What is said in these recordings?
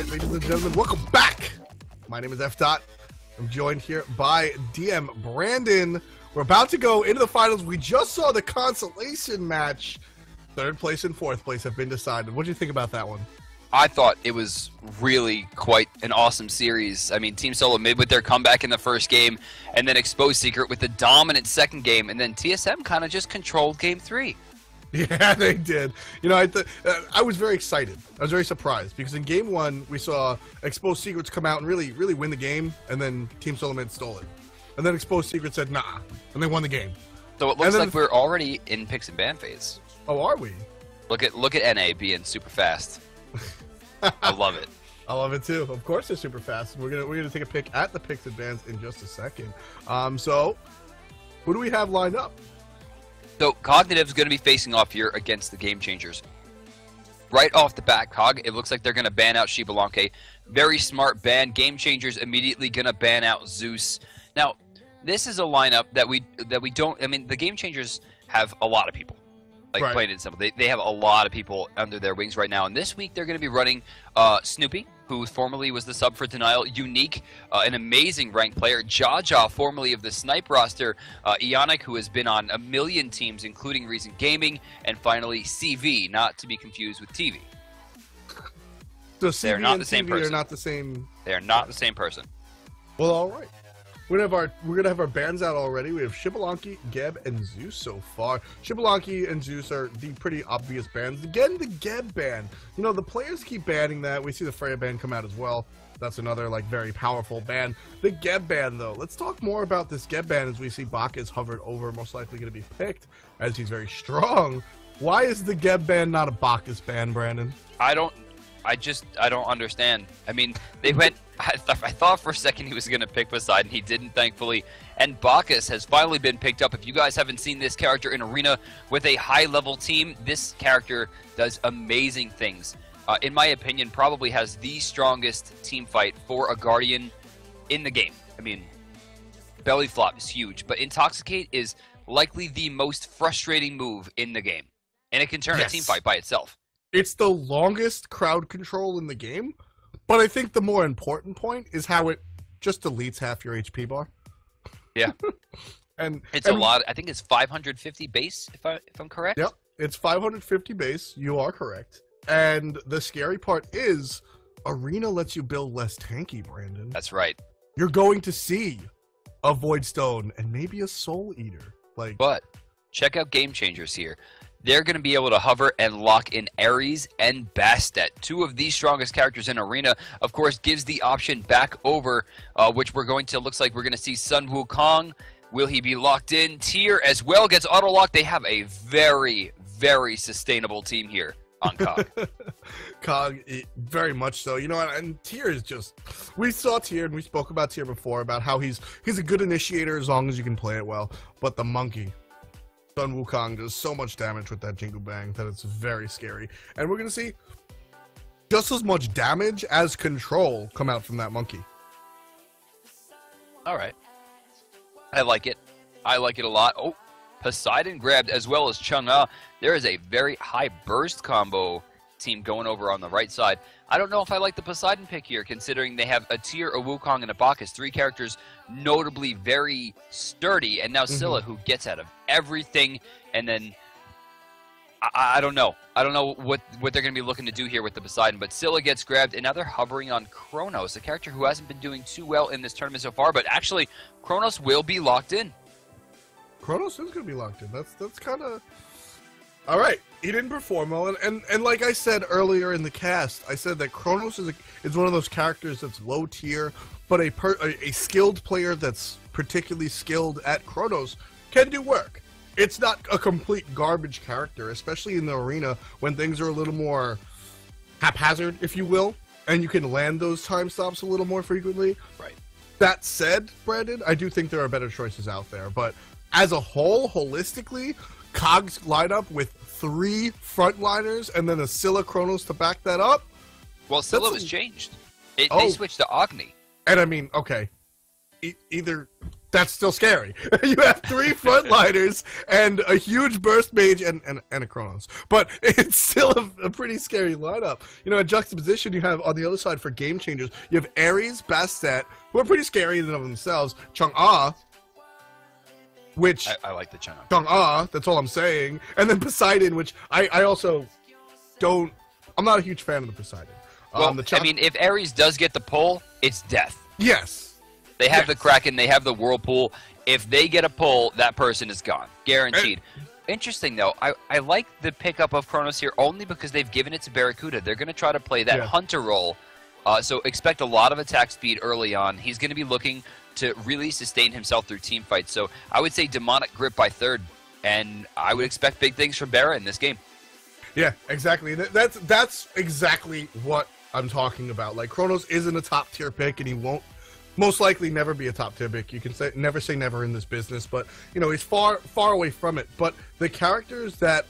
right, ladies and gentlemen, welcome back. My name is F. Dot. I'm joined here by DM Brandon. We're about to go into the finals. We just saw the consolation match. Third place and fourth place have been decided. What do you think about that one? I thought it was really quite an awesome series. I mean, Team SoloMid with their comeback in the first game, and then Exposed Secret with the dominant second game, and then TSM kind of just controlled game 3. Yeah, they did. You know, I was very excited. I was very surprised because in game 1 we saw Exposed Secrets come out and really win the game, and then Team SoloMid stole it. And then Exposed Secrets said nah, and they won the game. So it looks like we're already in picks and ban phase. Oh, are we? Look at NA being super fast. I love it. I love it too. Of course, they're super fast. We're gonna take a pick at the picks and bans in just a second. So who do we have lined up? So Cognitive's going to be facing off here against the GameChangers. Right off the bat, Cog, it looks like they're going to ban out Shibalanke. Very smart ban. GameChangers immediately going to ban out Zeus. Now, this is a lineup that we don't. I mean, the GameChangers have a lot of people. Like plain and simple, they have a lot of people under their wings right now. And this week they're going to be running Snoopy, who formerly was the sub for Denial, Unique, an amazing ranked player, Jaja, formerly of the Snipe roster, Ionic, who has been on a million teams, including Reason Gaming, and finally CV, not to be confused with TV. So CV they're not and the same TV person. are not the same. They are not the same person. Well, all right. We're gonna have our bans out already. We have Shibalanke, Geb, and Zeus so far. Shibalanke and Zeus are the pretty obvious bans. Again, the Geb ban. You know, the players keep banning that. We see the Freya ban come out as well. That's another like very powerful ban. The Geb ban, though. Let's talk more about this Geb ban as we see Bacchus hovered over, most likely going to be picked as he's very strong. Why is the Geb ban not a Bacchus ban, Brandon? I don't understand. I mean, they went. I thought for a second he was going to pick Poseidon. He didn't, thankfully. And Bacchus has finally been picked up. If you guys haven't seen this character in Arena with a high-level team, this character does amazing things. In my opinion, probably has the strongest team fight for a Guardian in the game. I mean, Belly Flop is huge, but Intoxicate is likely the most frustrating move in the game. And it can turn a team fight by itself. It's the longest crowd control in the game. But I think the more important point is how it just deletes half your HP bar. Yeah, and it's a lot. I think it's 550 base, if I'm correct. Yep, it's 550 base. You are correct. And the scary part is, Arena lets you build less tanky, Brandon. That's right. You're going to see a Void Stone and maybe a Soul Eater. But check out GameChangers here. They're going to be able to hover and lock in Ares and Bastet, two of the strongest characters in Arena. Of course, gives the option back over, which looks like we're going to see Sun Wukong. Will he be locked in? Tier as well gets auto-locked. They have a very, very sustainable team here on COG. COG, very much so. You know, and Tier is just... We saw Tier, and we spoke about Tier before, about how he's a good initiator as long as you can play it well. But the monkey... Sun Wukong does so much damage with that Jingle Bang that it's very scary. And we're going to see just as much damage as control come out from that monkey. All right. I like it. I like it a lot. Oh, Poseidon grabbed as well as Chung-Ah. There is a very high burst combo team going over on the right side. I don't know if I like the Poseidon pick here, considering they have a Tier, a Wukong, and a Bacchus. 3 characters notably very sturdy, and now Scylla, who gets out of everything, and then I don't know. I don't know what they're going to be looking to do here with the Poseidon, but Scylla gets grabbed, and now they're hovering on Kronos, a character who hasn't been doing too well in this tournament so far, but actually, Kronos will be locked in. Kronos is going to be locked in. That's kind of... All right, he didn't perform well, and like I said earlier in the cast, I said that Kronos is one of those characters that's low tier, but a skilled player that's particularly skilled at Kronos can do work. It's not a complete garbage character, especially in the arena when things are a little more haphazard, if you will, and you can land those time stops a little more frequently. Right. That said, Brandon, I do think there are better choices out there, but as a whole, holistically, COG's lineup with 3 frontliners and then a Scylla Kronos to back that up. Well, Scylla was changed. They switched to Agni. And I mean, okay, either that's still scary. You have 3 frontliners and a huge burst mage and a Chronos. But it's still a pretty scary lineup. You know, in juxtaposition, you have on the other side for GameChangers, you have Ares, Bastet, who are pretty scary in and of themselves, Chang'e, which... I like the Chang'e. Chang'e, that's all I'm saying. And then Poseidon, which I also don't... I'm not a huge fan of the Poseidon. Well, I mean, if Ares does get the pull, it's death. Yes. They have the Kraken, they have the Whirlpool. If they get a pull, that person is gone. Guaranteed. Interesting, though. I like the pickup of Chronos here only because they've given it to Barracuda. They're going to try to play that hunter role. So expect a lot of attack speed early on. He's going to be looking to really sustain himself through team fights. So I would say Demonic Grip by third. And I would expect big things from Barra in this game. Yeah, exactly. That's exactly what I'm talking about. Like, Chronos isn't a top-tier pick, and he won't most likely never be a top tier pick. You can never say never in this business, but you know, he's far away from it. But the characters that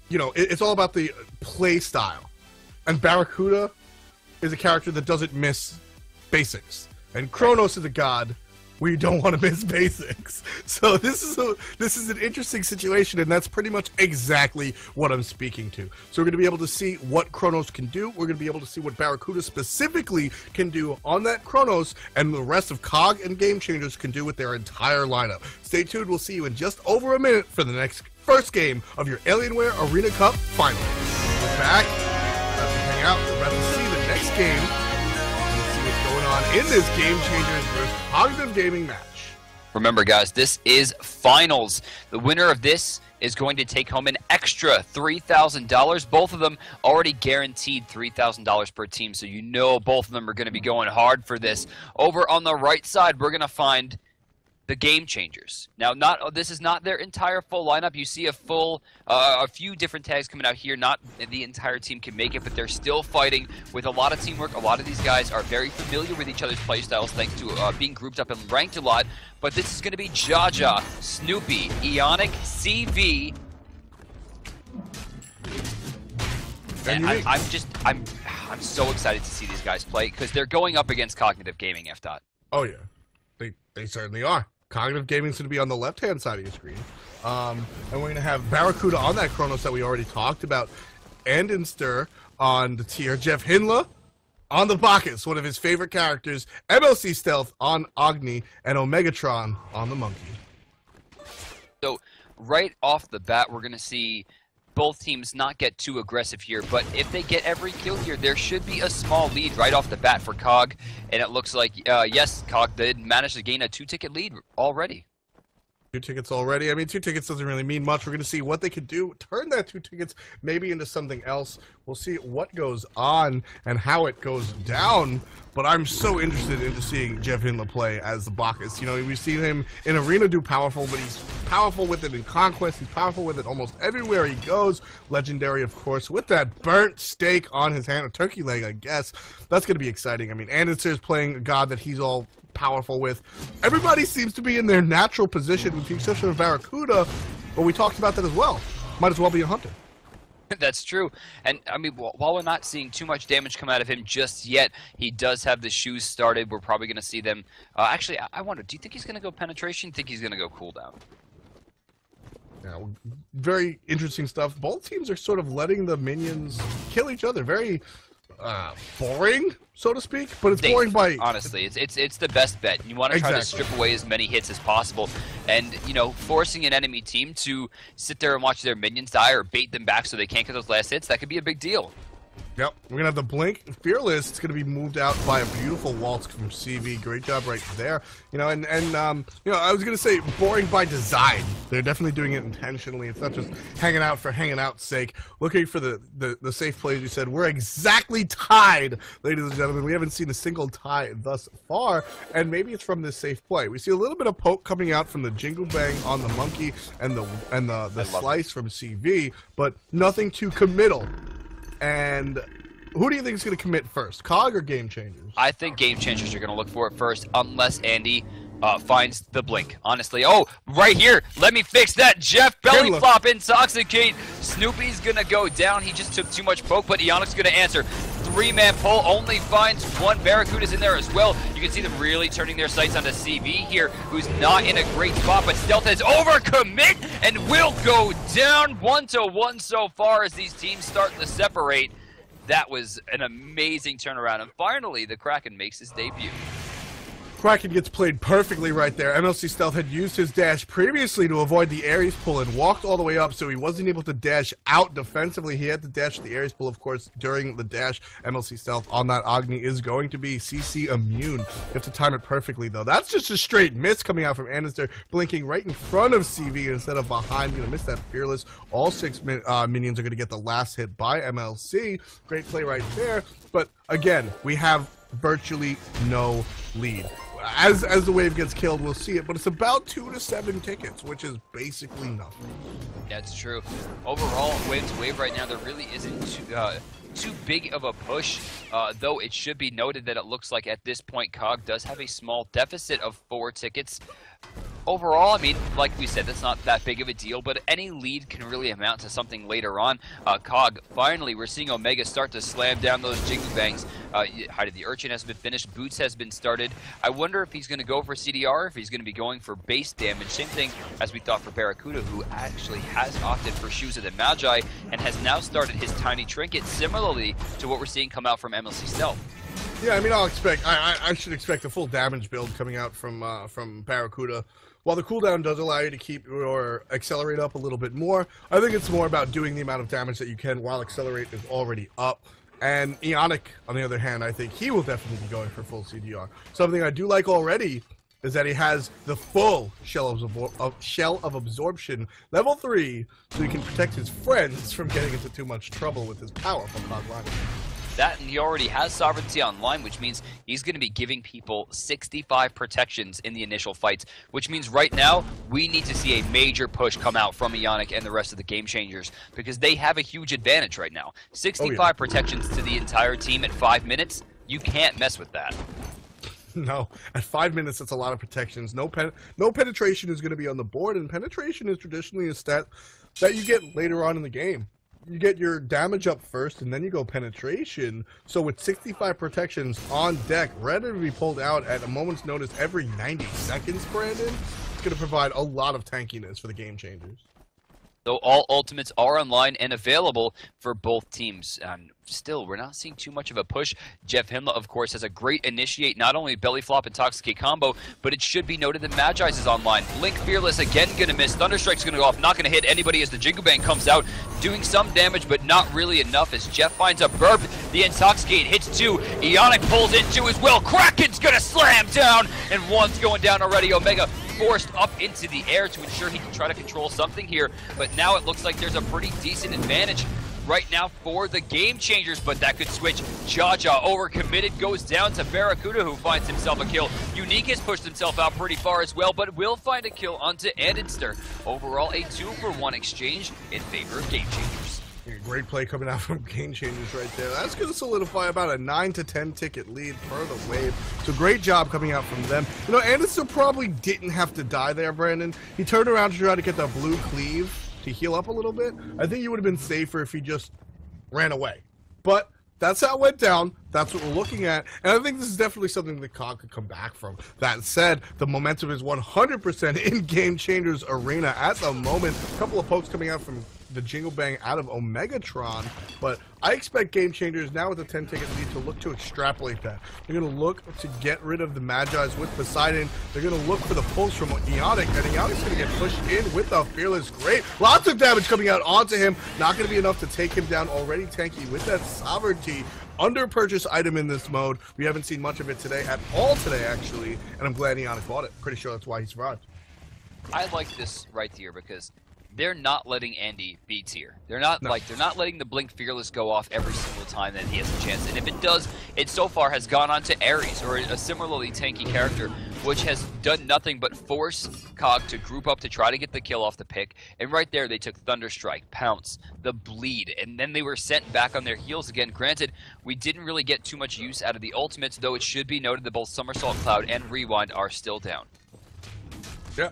you know, it's all about the play style. And Barracuda is a character that doesn't miss basics, and Chronos is a god where you don't want to miss basics. So this is an interesting situation, and that's pretty much exactly what I'm speaking to. So we're going to be able to see what Chronos can do. We're going to be able to see what Barracuda specifically can do on that Chronos, and the rest of COG and GameChangers can do with their entire lineup. Stay tuned. We'll see you in just over a minute for the first game of your Alienware Arena Cup Finals. We're back. About to hang out. We're about to see the next game. Going on in this GameChangers versus Cognitive Gaming match. Remember, guys, this is finals. The winner of this is going to take home an extra $3,000. Both of them already guaranteed $3,000 per team, so you know both of them are going to be going hard for this. Over on the right side, we're going to find the GameChangers. Now, this is not their entire full lineup. You see a few different tags coming out here. Not the entire team can make it, but they're still fighting with a lot of teamwork. A lot of these guys are very familiar with each other's playstyles thanks to being grouped up and ranked a lot. But this is going to be Jaja, Snoopy, Eonic, CV. And I'm so excited to see these guys play because they're going up against Cognitive Gaming, F-Dot. Oh yeah, they certainly are. Cognitive Gaming is going to be on the left-hand side of your screen. And we're going to have Barracuda on that Chronos that we already talked about. And in Stir on the tier. Jeff Hinla on the Bacchus, one of his favorite characters. MLC Stealth on Agni. And Omegatron on the Monkey. So, right off the bat, we're going to see both teams not get too aggressive here, but if they get every kill here, there should be a small lead right off the bat for COG, and it looks like, yes, COG did manage to gain a 2-ticket lead already. 2 tickets already. I mean, 2 tickets doesn't really mean much. We're going to see what they could do, turn that 2 tickets maybe into something else. We'll see what goes on and how it goes down. But I'm so interested into seeing Jeff Hinla play as the Bacchus. You know, we've seen him in Arena do powerful, but he's powerful with it in Conquest. He's powerful with it almost everywhere he goes. Legendary, of course, with that burnt steak on his hand, a turkey leg, I guess. That's going to be exciting. I mean, Anderson is playing a god that he's all powerful with. Everybody seems to be in their natural position with the exception of Barracuda, but we talked about that as well. Might as well be a hunter. That's true. And, I mean, while we're not seeing too much damage come out of him just yet, he does have the shoes started. We're probably going to see them. Actually, I wonder, do you think he's going to go penetration? Think he's going to go cooldown? Yeah, very interesting stuff. Both teams are sort of letting the minions kill each other. Very boring, so to speak, but it's boring by... Honestly, it's the best bet. You want to try to strip away as many hits as possible, and, you know, forcing an enemy team to sit there and watch their minions die or bait them back so they can't get those last hits, that could be a big deal. Yep, we're going to have the Blink. Fearless, it's going to be moved out by a beautiful waltz from CV. Great job right there. You know, and you know, I was going to say boring by design. They're definitely doing it intentionally. It's not just hanging out for hanging out's sake. Looking for the safe plays, you said. We're exactly tied, ladies and gentlemen. We haven't seen a single tie thus far, and maybe it's from this safe play. We see a little bit of poke coming out from the Jingle Bang on the Monkey and the slice from CV, but nothing too committal. And who do you think is going to commit first, COG or GameChangers? I think GameChangers are going to look for it first, unless Andy finds the Blink. Honestly, oh, right here, let me fix that. Jeff belly flop, intoxicate. Snoopy's going to go down. He just took too much poke, but Eonic's going to answer. three-man pull only finds one. Barracuda's in there as well. You can see them really turning their sights onto CV here, who's not in a great spot, but Stealth has overcommit and will go down 1-1 so far as these teams start to separate. That was an amazing turnaround, and finally the Kraken makes his debut. Kraken gets played perfectly right there. MLC Stealth had used his dash previously to avoid the Ares pull and walked all the way up, so he wasn't able to dash out defensively. He had to dash the Ares pull, of course, during the dash. MLC Stealth on that Agni is going to be CC immune. You have to time it perfectly, though. That's just a straight miss coming out from Anister, blinking right in front of CV instead of behind. Going to miss that Fearless. All 6 minions are going to get the last hit by MLC. Great play right there. But again, we have virtually no lead. As the wave gets killed, we'll see it, but it's about 2 to 7 tickets, which is basically nothing. That's true. Overall, wave to wave right now, there really isn't too big of a push, though it should be noted that it looks like at this point COG does have a small deficit of 4 tickets. Overall, I mean, like we said, that's not that big of a deal, but any lead can really amount to something later on. COG, finally, we're seeing Omega start to slam down those Jingle Bangs. Height of the Urchin has been finished, Boots has been started. I wonder if he's going to go for CDR, if he's going to be going for base damage. Same thing as we thought for Barracuda, who actually has opted for Shoes of the Magi and has now started his Tiny Trinket, similarly to what we're seeing come out from MLC Stealth. Yeah, I mean, I should expect a full damage build coming out from Barracuda. While the cooldown does allow you to keep or accelerate up a little bit more, I think it's more about doing the amount of damage that you can while accelerate is already up. And Ionic, on the other hand, I think he will definitely be going for full CDR. Something I do like already is that he has the full Shell of Absorption, level 3, so he can protect his friends from getting into too much trouble with his powerful COG line. That, and he already has Sovereignty online, which means he's going to be giving people 65 protections in the initial fights, which means right now we need to see a major push come out from Ionic and the rest of the Game Changers, because they have a huge advantage right now. 65 protections to the entire team at 5 minutes, you can't mess with that. No, at 5 minutes, that's a lot of protections. No penetration is going to be on the board, and penetration is traditionally a stat that you get later on in the game. You get your damage up first, and then you go penetration. So with 65 protections on deck, ready to be pulled out at a moment's notice every 90 seconds, Brandon, it's going to provide a lot of tankiness for the Game Changers. So all ultimates are online and available for both teams. Still, we're not seeing too much of a push. Jeff Himla, of course, has a great initiate, not only belly flop intoxicate combo, but it should be noted that Magi's is online. Blink Fearless again gonna miss. Thunderstrike's gonna go off, not gonna hit anybody as the Jingle Bang comes out, doing some damage, but not really enough as Jeff finds a burp. The intoxicate hits 2. Ionic pulls in 2 as well. Kraken's gonna slam down, and 1's going down already. Omega forced up into the air to ensure he can try to control something here, but now it looks like there's a pretty decent advantage right now for the Game Changers, but that could switch. Jaja overcommitted, goes down to Barracuda, who finds himself a kill. Unique has pushed himself out pretty far as well, but will find a kill onto Andenster. Overall, a 2-for-1 exchange in favor of Game Changers. Yeah, great play coming out from Game Changers right there. That's going to solidify about a 9 to 10 ticket lead for the wave. So great job coming out from them. You know, Anderson probably didn't have to die there, Brandon. He turned around to try to get the blue cleave to heal up a little bit. I think he would have been safer if he just ran away. But that's how it went down. That's what we're looking at. And I think this is definitely something that COG could come back from. That said, the momentum is 100% in Game Changers Arena at the moment. A couple of pokes coming out from the Jingle Bang out of Omegatron, but I expect Game Changers now with a 10-ticket lead to look to extrapolate that. They're going to look to get rid of the Magi's with Poseidon. They're going to look for the pulse from Ionic, and Ionic's going to get pushed in with the Fearless. Great. Lots of damage coming out onto him. Not going to be enough to take him down. Already tanky with that Sovereignty. Under purchase item in this mode. We haven't seen much of it today at all today, actually, and I'm glad Ionic bought it. Pretty sure that's why he survived. I like this right here because they're not letting Andy be tier. They're not they're not letting the Blink Fearless go off every single time that he has a chance. And if it does, it so far has gone on to Ares, or a similarly tanky character, which has done nothing but force COG to group up to try to get the kill off the pick. And right there, they took Thunderstrike, Pounce, the Bleed, and then they were sent back on their heels again. Granted, we didn't really get too much use out of the ultimates, though it should be noted that both Somersault Cloud and Rewind are still down. Yeah.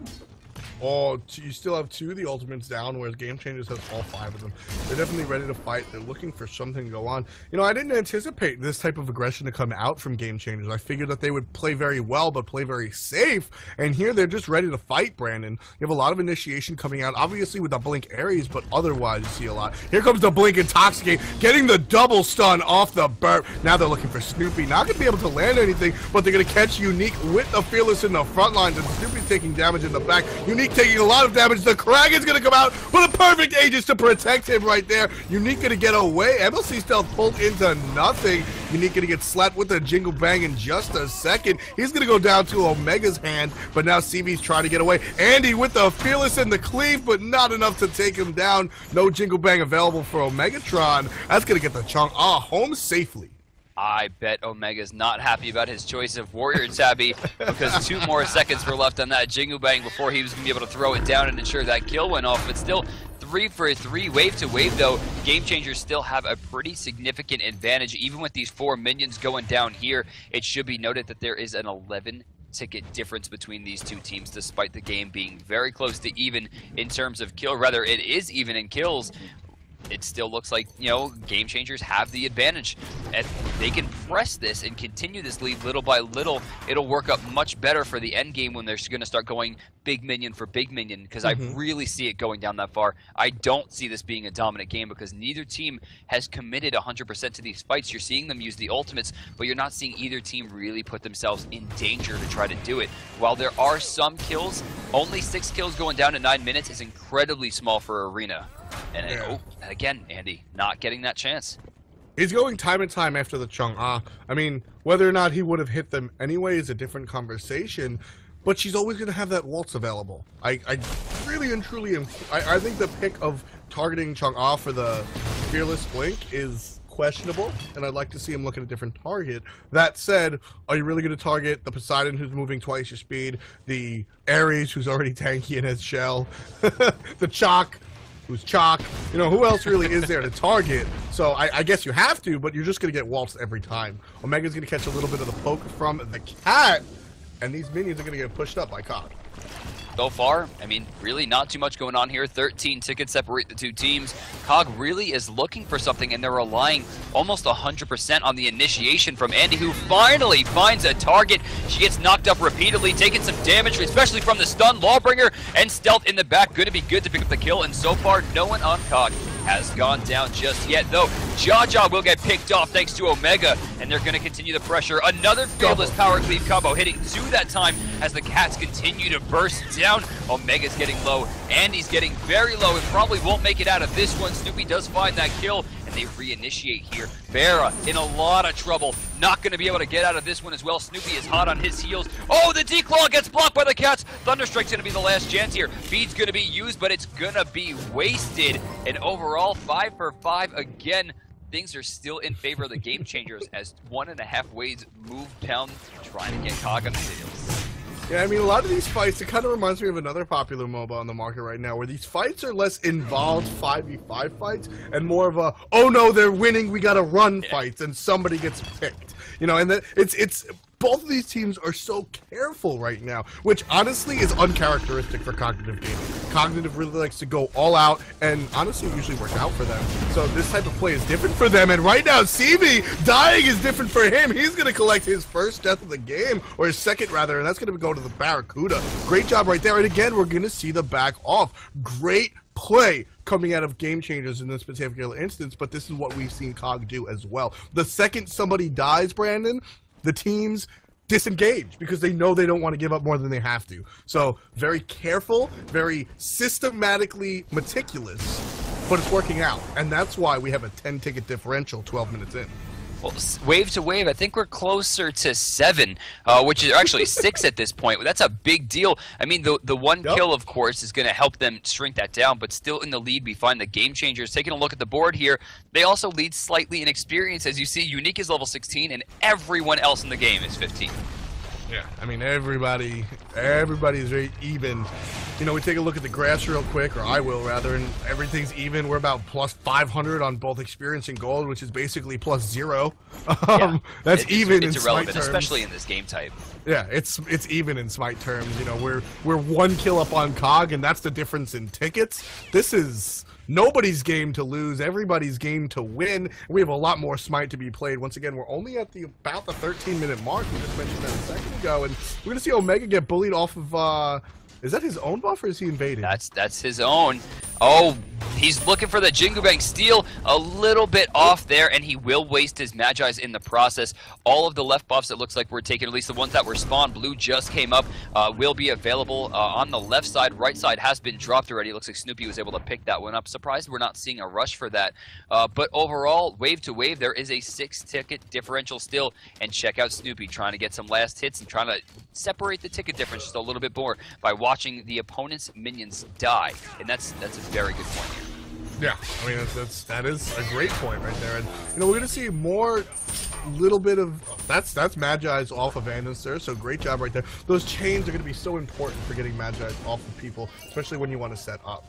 Oh, you still have 2 of the ultimates down, whereas GameChangers has all 5 of them. They're definitely ready to fight. They're looking for something to go on. You know, I didn't anticipate this type of aggression to come out from GameChangers. I figured that they would play very well, but play very safe. And here they're just ready to fight, Brandon. You have a lot of initiation coming out, obviously with the Blink Ares, but otherwise you see a lot. Here comes the Blink Intoxicate, getting the double stun off the burp. Now they're looking for Snoopy. Not going to be able to land anything, but they're going to catch Unique with the Fearless in the front lines, and Snoopy's taking damage in the back. Unique taking a lot of damage. The Kraken's going to come out with a perfect Aegis to protect him right there. Unique going to get away. MLC Stealth pulled into nothing. Unique going to get slapped with a Jingle Bang in just a second. He's going to go down to Omega's hand, but now CB's trying to get away. Andy with the Fearless and the Cleave, but not enough to take him down. No Jingle Bang available for Omegatron. That's going to get the chunk home safely. I bet Omega's not happy about his choice of Warrior Tabby because 2 more seconds were left on that Jingle Bang before he was going to be able to throw it down and ensure that kill went off. But still, 3 for 3, wave to wave though. GameChangers still have a pretty significant advantage. Even with these 4 minions going down here, it should be noted that there is an 11 ticket difference between these 2 teams, despite the game being very close to even in terms of kill. Rather, it is even in kills. It still looks like, you know, GameChangers have the advantage. If they can press this and continue this lead little by little, it'll work up much better for the end game when they're going to start going big minion for big minion, because I really see it going down that far. I don't see this being a dominant game because neither team has committed 100% to these fights. You're seeing them use the ultimates, but you're not seeing either team really put themselves in danger to try to do it. While there are some kills, only 6 kills going down in 9 minutes is incredibly small for Arena. And oh, again, Andy, not getting that chance. He's going time and time after the Chung-Ah. I mean, whether or not he would have hit them anyway is a different conversation, but she's always going to have that waltz available. I really and truly am... I think the pick of targeting Chung-Ah for the Fearless Blink is questionable, and I'd like to see him look at a different target. That said, are you really going to target the Poseidon, who's moving twice your speed, the Ares, who's already tanky in his shell, the Chalk, who's Chalk, you know, who else really is there to target? So I guess you have to, but you're just going to get waltzed every time. Omega's going to catch a little bit of the poke from the cat, and these minions are going to get pushed up by Cog. So far, I mean, really not too much going on here. 13 tickets separate the 2 teams. Cog really is looking for something, and they're relying almost 100% on the initiation from Andy, who finally finds a target. She gets knocked up repeatedly, taking some damage, especially from the stun. Lawbringer and Stealth in the back, going to be good to pick up the kill, and so far, no one on Cog has gone down just yet, though. Jaja will get picked off thanks to Omega, and they're going to continue the pressure. Another Fearless Power Cleave combo hitting 2 that time as the cats continue to burst down. Omega's getting low, Andy's getting very low and probably won't make it out of this one. Snoopy does find that kill, and they reinitiate here. Vera in a lot of trouble, not going to be able to get out of this one as well. Snoopy is hot on his heels. Oh, the declaw gets blocked by the cats. Thunderstrike's going to be the last chance here. Bead's going to be used, but it's going to be wasted. And overall, 5 for 5 again. Things are still in favor of the GameChangers as 1.5 waves move down, trying to get Cog on the tails. Yeah, I mean, a lot of these fights, it kind of reminds me of another popular MOBA on the market right now, where these fights are less involved 5v5 fights, and more of a, oh no, they're winning, we gotta run fights, and somebody gets picked. You know, and it's both of these teams are so careful right now, which honestly is uncharacteristic for Cognitive gaming. Cognitive really likes to go all out, and honestly, it usually works out for them. So this type of play is different for them, and right now, CB dying is different for him. He's going to collect his first death of the game, or his second rather, and that's going to go to the Barracuda. Great job right there, and again, we're going to see the back off. Great play coming out of GameChangers in this particular instance, but this is what we've seen Cog do as well. The second somebody dies, Brandon, the teams disengage because they know they don't want to give up more than they have to. So very careful, very systematically meticulous, but it's working out. And that's why we have a 10-ticket differential 12 minutes in. Well, wave to wave, I think we're closer to 7, which is actually 6 at this point. That's a big deal. I mean, the one kill, of course, is going to help them shrink that down, but still in the lead, we find the GameChangers. Taking a look at the board here, they also lead slightly in experience. As you see, Unique is level 16, and everyone else in the game is 15. Yeah, I mean, everybody's very even. You know, we take a look at the grass real quick, or I will rather, and everything's even. We're about plus 500 on both experience and gold, which is basically plus 0. That's even in smite terms, especially in this game type. Yeah, it's even in smite terms. You know, we're 1 kill up on COG, and that's the difference in tickets. This is nobody's game to lose, everybody's game to win. We have a lot more smite to be played. Once again, we're only at about the 13-minute mark. We just mentioned that a second ago, and we're gonna see Omega get bullied off of. Is that his own buff, or is he invading? That's his own. Oh, he's looking for the Jingu Bang steal, a little bit off there, and he will waste his Magi's in the process. All of the left buffs, it looks like we're taking, at least the ones that were spawned, blue just came up, will be available on the left side. Right side has been dropped already. It looks like Snoopy was able to pick that one up. Surprised we're not seeing a rush for that. But overall, wave to wave, there is a 6-ticket differential still, and check out Snoopy trying to get some last hits and trying to separate the ticket difference just a little bit more by watching the opponent's minions die, and that's a very good point here. Yeah, I mean that is a great point right there, and you know we're gonna see more little bit of that's Magi's off of Anderson, so great job right there. Those chains are gonna be so important for getting Magi's off of people, especially when you want to set up.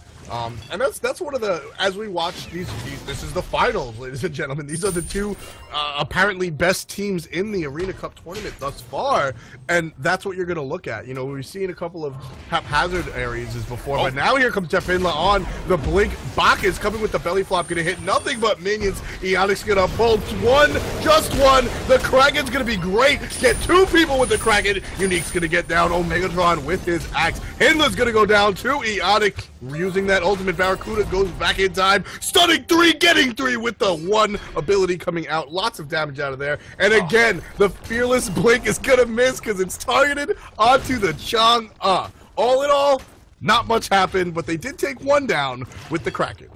And that's one of the, as we watch these this is the finals, ladies and gentlemen. These are the two apparently best teams in the Arena Cup tournament thus far, and that's what you're going to look at. You know, we've seen a couple of haphazard areas as before, but now here comes Jepinla on the blink. Bach is coming with the belly flop, going to hit nothing but minions. Eonic's going to pull one, just one. The Kraken's going to be great. Get 2 people with the Kraken. Unique's going to get down. Omegatron with his axe. Hindler's going to go down to Eonic, using that ultimate. Barracuda goes back in time, stunning 3, getting 3 with the 1 ability coming out. Lots of damage out of there, and again the fearless blink is gonna miss because it's targeted onto the Chong. All in all, not much happened, but they did take 1 down with the Kraken.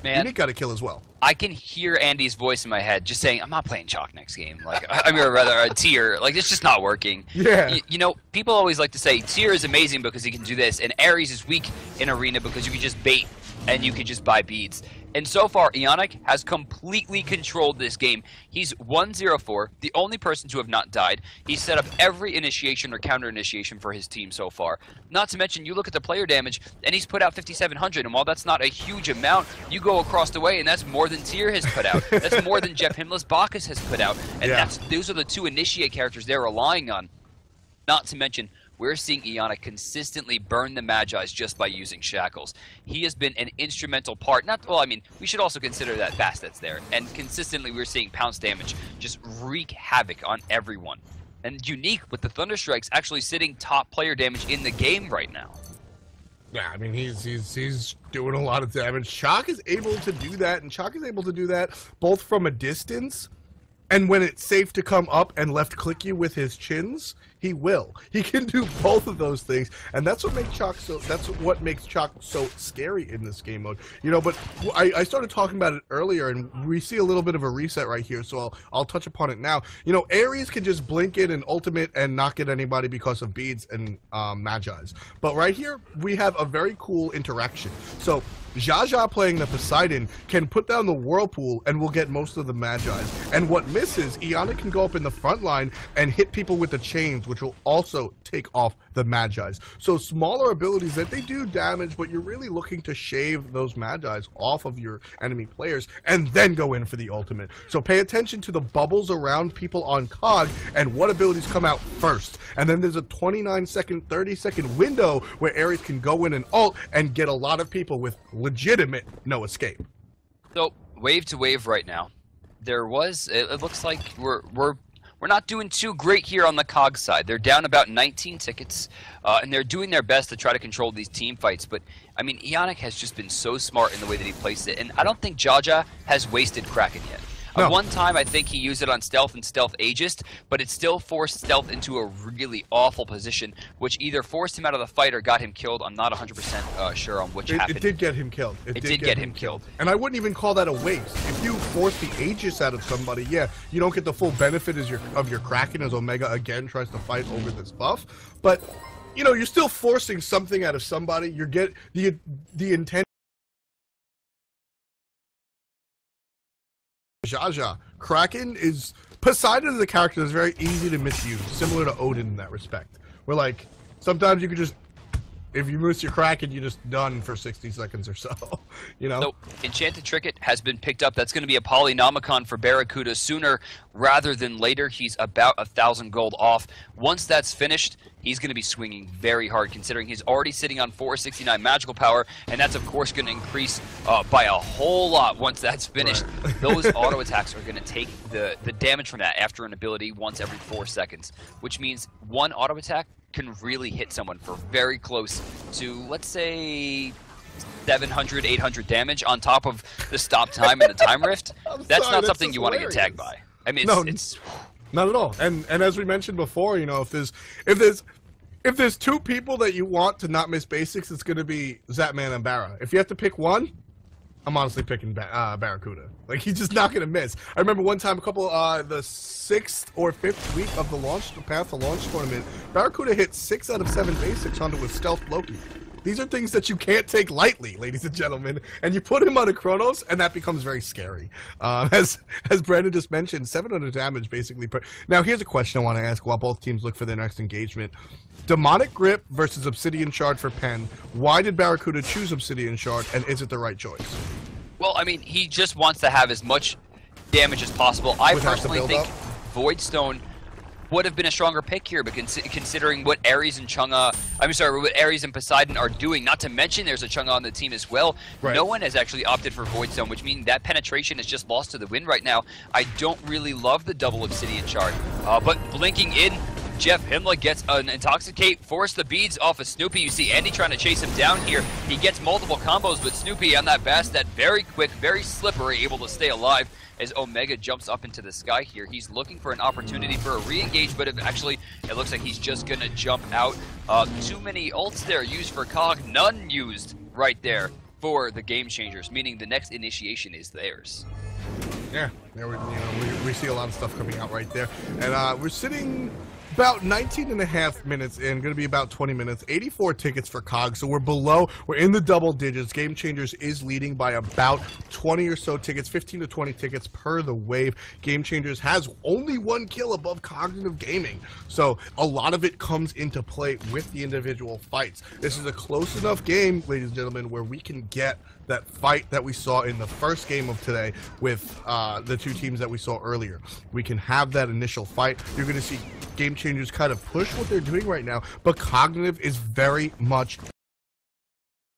Man, Unique got a kill as well. I can hear Andy's voice in my head just saying, I'm not playing Chalk next game. Like, I mean, or rather, a Tier. Like, it's just not working. Yeah. You know, people always like to say Tier is amazing because he can do this, and Ares is weak in Arena because you can just bait and you can just buy beads. And so far, Eonic has completely controlled this game. He's 1-0-4, the only person to have not died. He's set up every initiation or counter initiation for his team so far. Not to mention, you look at the player damage, and he's put out 5,700. And while that's not a huge amount, you go across the way, and that's more than Tyr has put out. That's more than Jeff Himla's Bacchus has put out. And those are the 2 initiate characters they're relying on. Not to mention, we're seeing Eonic consistently burn the Magi's just by using Shackles. He has been an instrumental part. Well, I mean, we should also consider that Bastet's there. And consistently, we're seeing Pounce damage just wreak havoc on everyone. And Unique, with the Thunderstrikes, actually sitting top player damage in the game right now. Yeah, I mean, he's doing a lot of damage. Chalk is able to do that, and Chalk is able to do that both from a distance, and when it's safe to come up and left click you with his chins, he will. He can do both of those things, and that's what makes Chalk so scary in this game mode. You know, but I started talking about it earlier, and we see a little bit of a reset right here, so I'll touch upon it now. You know, Ares can just blink in an ultimate and not get anybody because of beads and Magi's. But right here, we have a very cool interaction. So Jaja playing the Poseidon can put down the Whirlpool and will get most of the Magi's. And what misses, Eonic can go up in the front line and hit people with the chains, which will also take off the Magi's. So smaller abilities that they do damage, but you're really looking to shave those Magi's off of your enemy players and then go in for the ultimate. So pay attention to the bubbles around people on COG and what abilities come out first. And then there's a 29-second, 30-second window where Ares can go in and ult and get a lot of people with legitimate no escape. So wave to wave right now. There was, it looks like we're not doing too great here on the COG side. They're down about 19 tickets, and they're doing their best to try to control these team fights. But, I mean, Eonic has just been so smart in the way that he placed it, and I don't think Jaja has wasted Kraken yet. No. One time, I think he used it on Stealth and Stealth Aegis, but it still forced Stealth into a really awful position, which either forced him out of the fight or got him killed. I'm not 100% sure on which happened. It did get him killed. It did get him killed. And I wouldn't even call that a waste. If you force the Aegis out of somebody, yeah, you don't get the full benefit of your Kraken as Omega again tries to fight over this buff. But, you know, you're still forcing something out of somebody. You get the intent. Jaja. Kraken is... Poseidon is a character that's very easy to misuse, similar to Odin in that respect. Where, like, sometimes you could just If you miss your Kraken, you're just done for 60 seconds or so. You know? So, Enchanted Trinket has been picked up. That's going to be a Polynomicon for Barracuda sooner rather than later. He's about 1,000 gold off. Once that's finished, he's going to be swinging very hard, considering he's already sitting on 469 magical power, and that's, of course, going to increase by a whole lot once that's finished. Right. Those auto attacks are going to take the damage from that after an ability once every 4 seconds, which means one auto attack can really hit someone for very close to, let's say, 700, 800 damage on top of the stop time and the time rift. That's not something you want to get tagged by. I mean, it's not at all. And as we mentioned before, you know, if there's two people that you want to not miss basics, it's going to be Zapman and Barra. If you have to pick one, I'm honestly picking Barracuda. Like, he's just not going to miss. I remember one time, the 6th or 5th week of the launch, the Path to Launch tournament, Barracuda hit 6 out of 7 basics onto his Stealth Loki. These are things that you can't take lightly, ladies and gentlemen. And you put him on a Chronos, and that becomes very scary. As Brandon just mentioned, 700 damage, basically. Now, here's a question I want to ask while both teams look for their next engagement. Demonic Grip versus Obsidian Shard for Pen. Why did Barracuda choose Obsidian Shard, and is it the right choice? Well, I mean, he just wants to have as much damage as possible. I personally think Voidstone would have been a stronger pick here, but considering what Ares and what Ares and Poseidon are doing, not to mention there's a Chang'e on the team as well, right. No one has actually opted for Voidstone, which means that penetration is just lost to the wind right now. I don't really love the double Obsidian Shard, but blinking in, Jeff Himla gets an Intoxicate, force the beads off of Snoopy. You see Andy trying to chase him down here. He gets multiple combos, but Snoopy on that Bastet, very quick, very slippery, able to stay alive as Omega jumps up into the sky here. He's looking for an opportunity for a re-engage, but it looks like he's just going to jump out. Too many ults there used for Cog, none used right there for the Game Changers, meaning the next initiation is theirs. Yeah, we see a lot of stuff coming out right there. And we're sitting about 19.5 minutes in, going to be about 20 minutes, 84 tickets for COG, so we're in the double digits. Game Changers is leading by about 20 or so tickets, 15 to 20 tickets per the wave. Game Changers has only 1 kill above Cognitive Gaming, so a lot of it comes into play with the individual fights. This is a close enough game, ladies and gentlemen, where we can get that fight that we saw in the first game of today with the two teams that we saw earlier. We can have that initial fight. You're going to see Game Changers kind of push what they're doing right now, but Cognitive is very much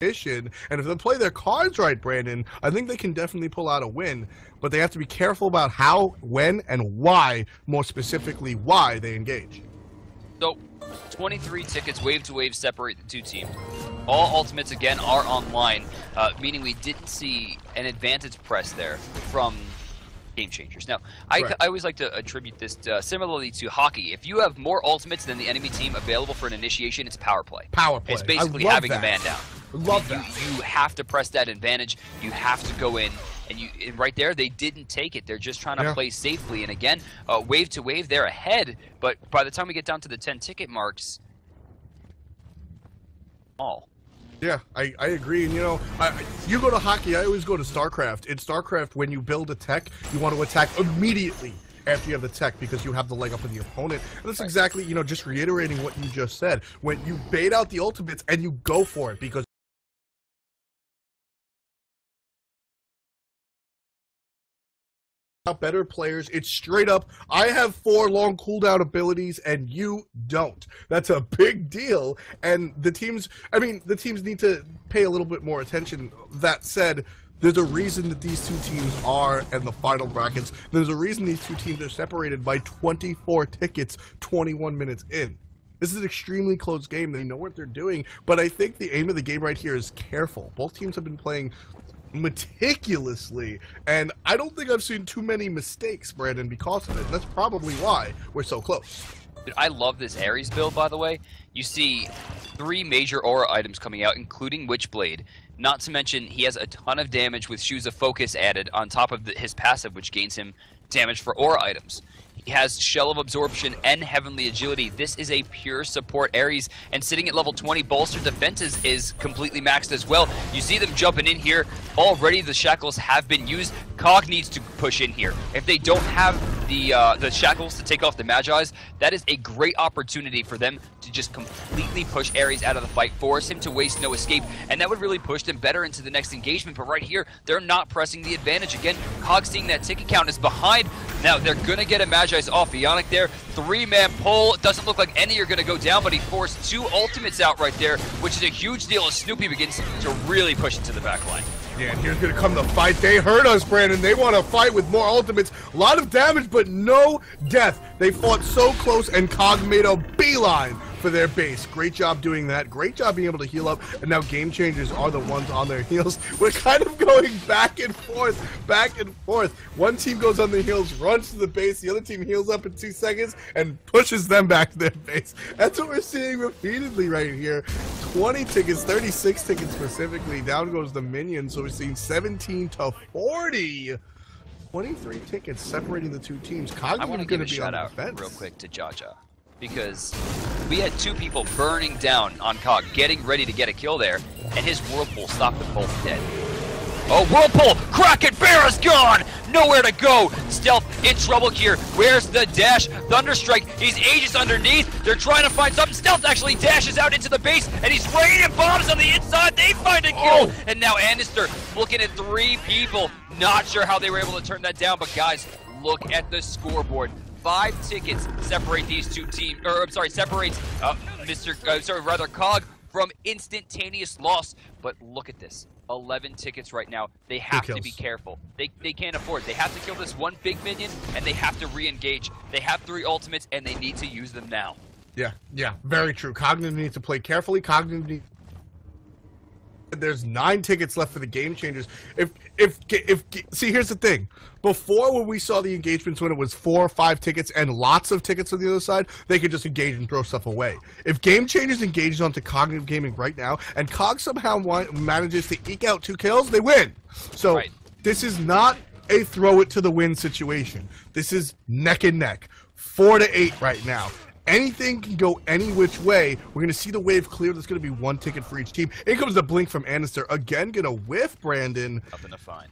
and if they play their cards right, Brandon, I think they can definitely pull out a win, but they have to be careful about how, when, and why, more specifically, why they engage. So, 23 tickets, wave to wave, separate the two teams. All ultimates, again, are online, meaning we didn't see an advantage press there from Game Changers. Now, I always like to attribute this similarly to hockey. If you have more ultimates than the enemy team available for an initiation, it's power play. Power play. It's basically having a man down. Love that. You have to press that advantage. You have to go in. And right there, they didn't take it. They're just trying to play safely. And again, wave to wave, they're ahead. But by the time we get down to the 10 ticket marks, Yeah, I agree. And, you know, you go to hockey, I always go to StarCraft. In StarCraft, when you build a tech, you want to attack immediately after you have the tech because you have the leg up on the opponent. And that's exactly, you know, just reiterating what you just said. When you bait out the ultimates and you go for it because better players, it's straight up, I have 4 long cooldown abilities and you don't. That's a big deal, and the teams need to pay a little bit more attention. That said, there's a reason that these two teams are in the final brackets. There's a reason these two teams are separated by 24 tickets 21 minutes in. This is an extremely close game. They know what they're doing, but I think the aim of the game right here is careful. Both teams have been playing meticulously, and I don't think I've seen too many mistakes, Brandon, because of it. And that's probably why we're so close. Dude, I love this Ares build, by the way. You see 3 major aura items coming out, including Witchblade. Not to mention, he has a ton of damage with Shoes of Focus added on top of his passive, which gains him damage for aura items. He has Shell of Absorption and Heavenly Agility. This is a pure support Ares, and sitting at level 20, Bolstered Defenses is completely maxed as well. You see them jumping in here. Already the Shackles have been used. Cog needs to push in here. If they don't have the shackles to take off the Magi's, that is a great opportunity for them to just completely push Ares out of the fight, force him to waste no escape, and that would really push them better into the next engagement. But right here, they're not pressing the advantage. Again, Cog seeing that ticket count is behind. Now, they're going to get a Magi's off. Bionic there, 3-man pull. It doesn't look like any are going to go down, but he forced 2 ultimates out right there, which is a huge deal as Snoopy begins to really push into the back line. Yeah, and here's going to come the fight. They hurt us, Brandon. They want to fight with more ultimates. A lot of damage, but no death. They fought so close, and Cog made a beeline for their base. Great job doing that. Great job being able to heal up. And now GameChangers are the ones on their heels. We're kind of going back and forth, back and forth. One team goes on the heels, runs to the base. The other team heals up in 2 seconds and pushes them back to their base. That's what we're seeing repeatedly right here. 20 tickets, 36 tickets specifically. Down goes the minions. So we're seeing 17 to 40. 23 tickets separating the 2 teams. Cog I want to give a shout out real quick to Jaja, because we had 2 people burning down on Cog, getting ready to get a kill there, and his Whirlpool stopped them both dead. Oh, Whirlpool! Kraken Bear is gone! Nowhere to go! Stealth in trouble here. Where's the dash? Thunderstrike, he's Aegis underneath. They're trying to find something. Stealth actually dashes out into the base, and he's raining bombs on the inside. They find a kill! Oh. And now Anister looking at 3 people. Not sure how they were able to turn that down, but guys, look at the scoreboard. 5 tickets separate these 2 teams, or I'm sorry, separates Cog from instantaneous loss. But look at this, 11 tickets right now. They have to be careful. They can't afford. They have to kill this 1 big minion, and they have to re-engage. They have 3 ultimates, and they need to use them now. Yeah, very true. Cognitive needs to play carefully. Cognitive needs... There's 9 tickets left for the GameChangers. See, here's the thing. Before, when we saw the engagements when it was 4 or 5 tickets and lots of tickets on the other side, they could just engage and throw stuff away. If GameChangers engages onto Cognitive Gaming right now, and Cog somehow manages to eke out 2 kills, they win. So This is not a throw it to the win situation. This is neck and neck. 4 to 8 right now. Anything can go any which way. We're going to see the wave clear. There's going to be 1 ticket for each team. In comes the blink from Anister. Again, going to whiff, Brandon. Nothing to find.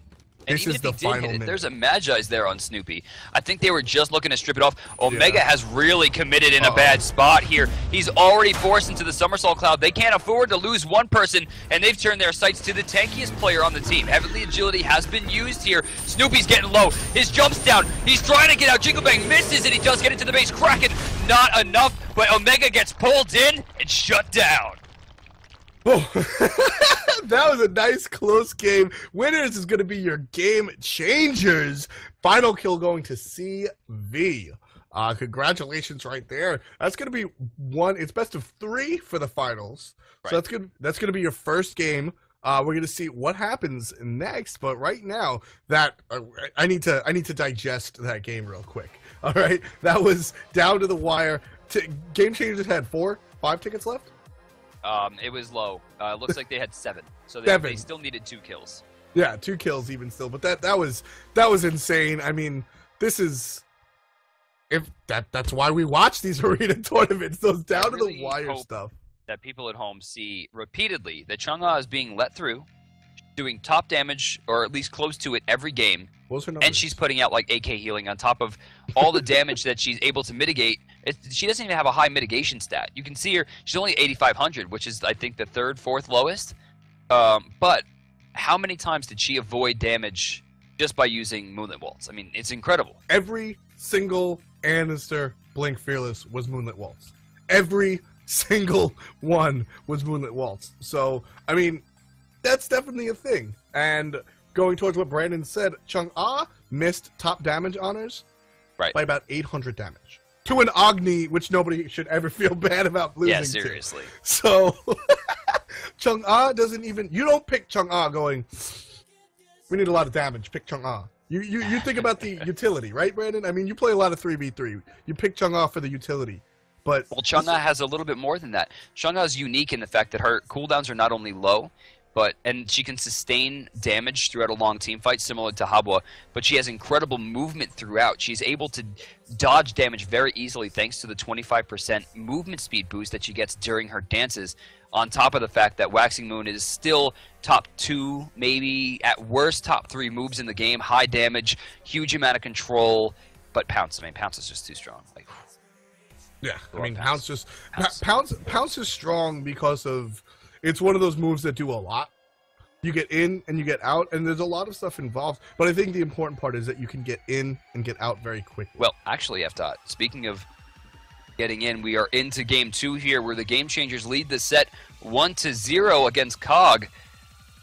This is the final minute. There's a Magi's there on Snoopy. I think they were just looking to strip it off. Omega has really committed in a bad spot here. He's already forced into the somersault cloud. They can't afford to lose 1 person, and they've turned their sights to the tankiest player on the team. Heavenly Agility has been used here. Snoopy's getting low. His jump's down. He's trying to get out. Jingle Bang misses, and he does get into the base. Kraken, not enough, but Omega gets pulled in and shut down. Oh, that was a nice close game. Winners is going to be your Game Changers. Final kill going to CV. Congratulations right there. That's going to be it's best of 3 for the finals. Right. So that's good. That's going to be your first game. We're going to see what happens next. But right now, I need to digest that game real quick. All right, that was down to the wire. Game Changers had 4, 5 tickets left. It was low. Looks like they had 7, so they still needed 2 kills. Yeah, 2 kills even still, but that was insane. I mean, this is that's why we watch these arena tournaments. Those down to the wire stuff. That people at home see repeatedly that Chang'e is being let through, doing top damage or at least close to it every game, and she's putting out like AK healing on top of all the damage that she's able to mitigate. She doesn't even have a high mitigation stat. You can see her; she's only 8,500, which is I think the 3rd, 4th lowest. But how many times did she avoid damage just by using Moonlit Waltz? I mean, it's incredible. Every single Anister Blink Fearless was Moonlit Waltz. Every single one was Moonlit Waltz. So, I mean, that's definitely a thing. And going towards what Brandon said, Chang'e missed top damage honors by about 800 damage. To an Agni, which nobody should ever feel bad about losing. Yeah, seriously. So, Chang'e doesn't even... You don't pick Chang'e going, we need a lot of damage, pick Chang'e. You think about the utility, right, Brandon? I mean, you play a lot of 3v3. You pick Chang'e for the utility. But well, Chang'e has a little bit more than that. Chang'e is unique in the fact that her cooldowns are not only low, and she can sustain damage throughout a long team fight, similar to Habwa, but she has incredible movement throughout. She's able to dodge damage very easily thanks to the 25% movement speed boost that she gets during her dances, on top of the fact that Waxing Moon is still top 2, maybe at worst top 3 moves in the game. High damage, huge amount of control, But Pounce, I mean, Pounce is just too strong. Like, yeah, I mean, Pounce is strong because of it's one of those moves that do a lot. You get in and you get out, and there's a lot of stuff involved. But I think the important part is that you can get in and get out very quickly. Well, actually, F-Dot, speaking of getting in, we are into game 2 here, where the Game Changers lead the set 1-0 against COG.